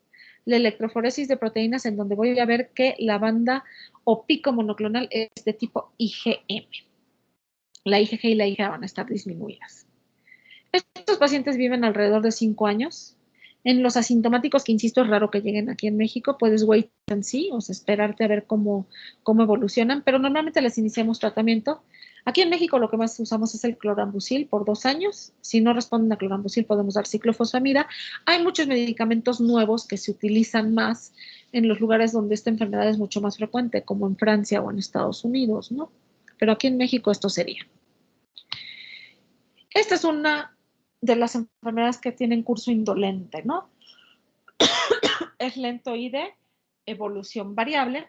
la electroforesis de proteínas, en donde voy a ver que la banda o pico monoclonal es de tipo IgM. La IgG y la IgA van a estar disminuidas. Estos pacientes viven alrededor de 5 años. En los asintomáticos, que insisto, es raro que lleguen aquí en México, puedes wait and see, o sea, esperarte a ver cómo evolucionan, pero normalmente les iniciamos tratamiento. Aquí en México lo que más usamos es el clorambucil por 2 años. Si no responden a clorambucil, podemos dar ciclofosfamida. Hay muchos medicamentos nuevos que se utilizan más en los lugares donde esta enfermedad es mucho más frecuente, como en Francia o en Estados Unidos, ¿no? Pero aquí en México esto sería. Esta es una de las enfermedades que tienen curso indolente, ¿no? Es lento y de evolución variable.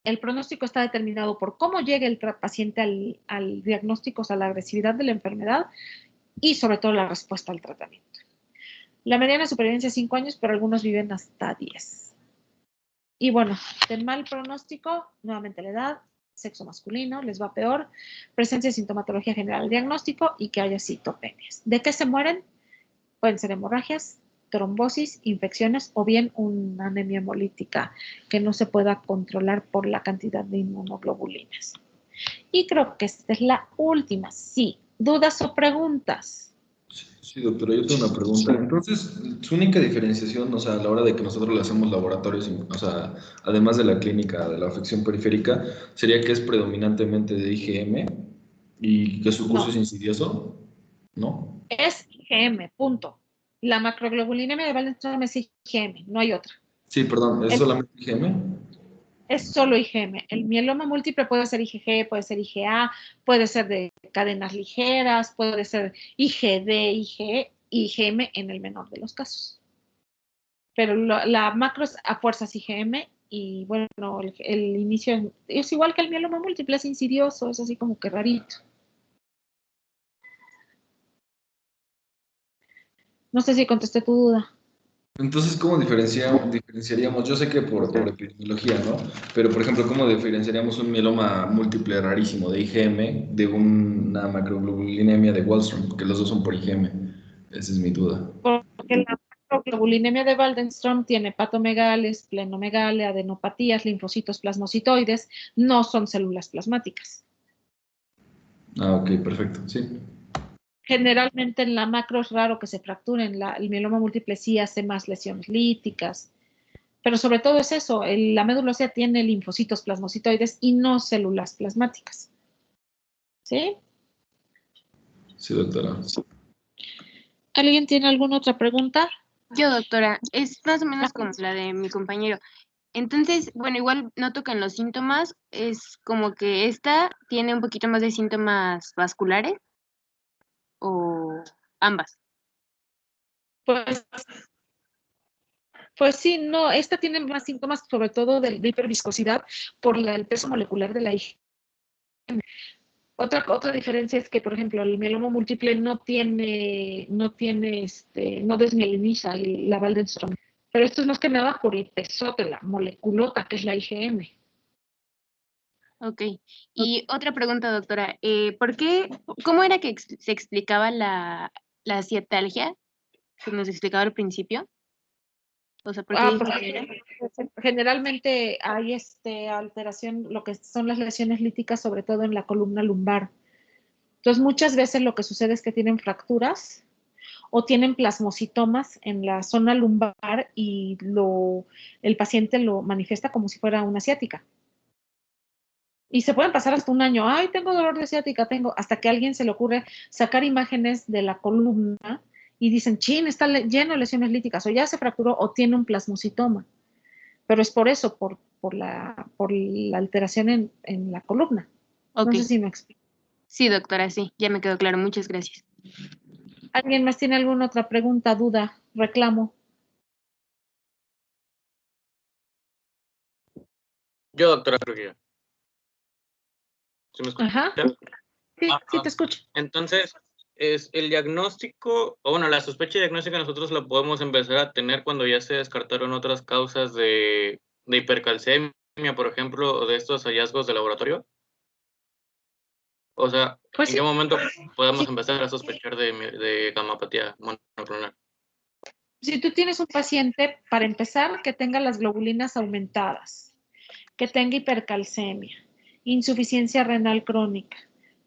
El pronóstico está determinado por cómo llegue el paciente al diagnóstico, o sea, la agresividad de la enfermedad y sobre todo la respuesta al tratamiento. La mediana supervivencia es 5 años, pero algunos viven hasta 10. Y bueno, de mal pronóstico, nuevamente la edad, sexo masculino, les va peor, presencia de sintomatología general, diagnóstico y que haya citopenias. ¿De qué se mueren? Pueden ser hemorragias, trombosis, infecciones o bien una anemia hemolítica que no se pueda controlar por la cantidad de inmunoglobulinas. Y creo que esta es la última. Sí, ¿dudas o preguntas? Sí, doctora, yo tengo una pregunta. Entonces, su única diferenciación, o sea, a la hora de que nosotros le hacemos laboratorios, o sea, además de la clínica de la afección periférica, sería que es predominantemente de IgM y que su curso es insidioso, ¿no? Es IgM, punto. La macroglobulinemia de Waldenström es IgM, no hay otra. Sí, perdón, ¿es solamente IgM? Es solo IgM. El mieloma múltiple puede ser IgG, puede ser IgA, puede ser de cadenas ligeras, puede ser IgD, IgE, IgM en el menor de los casos. Pero la macro es a fuerzas IgM y bueno, el inicio es igual que el mieloma múltiple, es insidioso, es así como que rarito. No sé si contesté tu duda. Entonces, ¿cómo diferenciaríamos? Yo sé que por epidemiología, ¿no? Pero, por ejemplo, ¿cómo diferenciaríamos un mieloma múltiple rarísimo de IgM de una macroglobulinemia de Waldenström? Porque los dos son por IgM. Esa es mi duda. Porque la macroglobulinemia de Waldenström tiene patomegales, plenomegalia, adenopatías, linfocitos plasmocitoides, no son células plasmáticas. Ah, ok, perfecto, sí. Generalmente en la macro es raro que se fracturen, el mieloma múltiple sí hace más lesiones líticas, pero sobre todo es eso, la médula ósea tiene linfocitos plasmocitoides y no células plasmáticas. ¿Sí? Sí, doctora. ¿Alguien tiene alguna otra pregunta? Yo, doctora, es más o menos como la de mi compañero. Entonces, bueno, igual noto que en los síntomas es como que esta tiene un poquito más de síntomas vasculares o ambas. Pues, pues sí, no, esta tiene más síntomas, sobre todo de hiperviscosidad por el peso molecular de la IgM. Otra diferencia es que, por ejemplo, el mieloma múltiple no desmieliniza la Waldenström. Pero esto es más que nada por el pesote, la moleculota, que es la IgM. Ok. Y otra pregunta, doctora. ¿Cómo era que se explicaba la ciatalgia que nos explicaba al principio? O sea, ¿por qué dijo que era? Generalmente hay alteración, lo que son las lesiones líticas, sobre todo en la columna lumbar. Entonces, muchas veces lo que sucede es que tienen fracturas o tienen plasmocitomas en la zona lumbar y el paciente lo manifiesta como si fuera una ciática. Y se pueden pasar hasta un año. Ay, tengo dolor de ciática, hasta que a alguien se le ocurre sacar imágenes de la columna y dicen, chin, está lleno de lesiones líticas, o ya se fracturó o tiene un plasmocitoma. Pero es por eso, por la alteración en la columna. Ok. No sé si me explico. Sí, doctora, sí, ya me quedó claro. Muchas gracias. ¿Alguien más tiene alguna otra pregunta, duda, reclamo? Yo, doctora, creo que ya. ¿Sí me escucha? Ajá. Sí, sí te escucho. Entonces, es el diagnóstico, o bueno, la sospecha diagnóstica nosotros la podemos empezar a tener cuando ya se descartaron otras causas de hipercalcemia, por ejemplo, o de estos hallazgos de laboratorio. O sea, Pues ¿en sí. qué momento podemos Sí. empezar a sospechar de gamapatía monoclonal? Si tú tienes un paciente, para empezar, que tenga las globulinas aumentadas, que tenga hipercalcemia, insuficiencia renal crónica,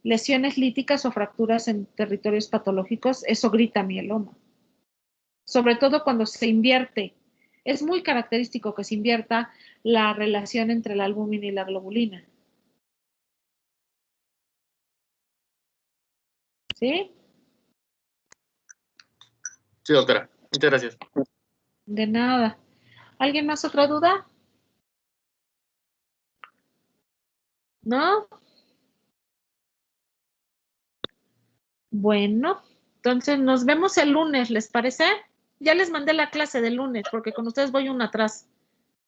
lesiones líticas o fracturas en territorios patológicos, eso grita mieloma. Sobre todo cuando se invierte. Es muy característico que se invierta la relación entre la albúmina y la globulina. ¿Sí? Sí, doctora. Muchas gracias. De nada. ¿Alguien más otra duda? ¿No? Bueno, entonces nos vemos el lunes, ¿les parece? Ya les mandé la clase del lunes, porque con ustedes voy una atrás.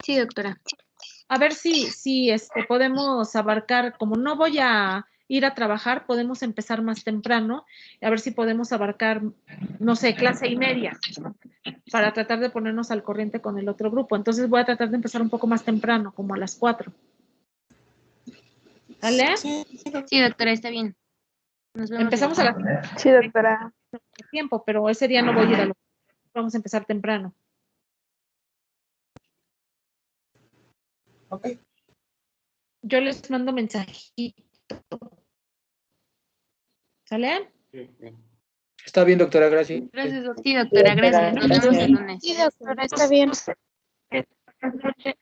Sí, doctora. A ver si podemos abarcar, como no voy a ir a trabajar, podemos empezar más temprano, a ver si podemos abarcar, no sé, clase y media, para tratar de ponernos al corriente con el otro grupo. Entonces voy a tratar de empezar un poco más temprano, como a las 4. ¿Vale? Sí, doctora, está bien. Nos vemos. Empezamos a las Sí, doctora. tiempo, pero ese día no voy a ir a vamos a empezar temprano. Ok. Yo les mando mensajito. ¿Sale? Está bien, doctora, gracias. Gracias, doctora. Sí, doctora, gracias. Nos vemos el lunes. Sí, doctora, está bien. Buenas noches.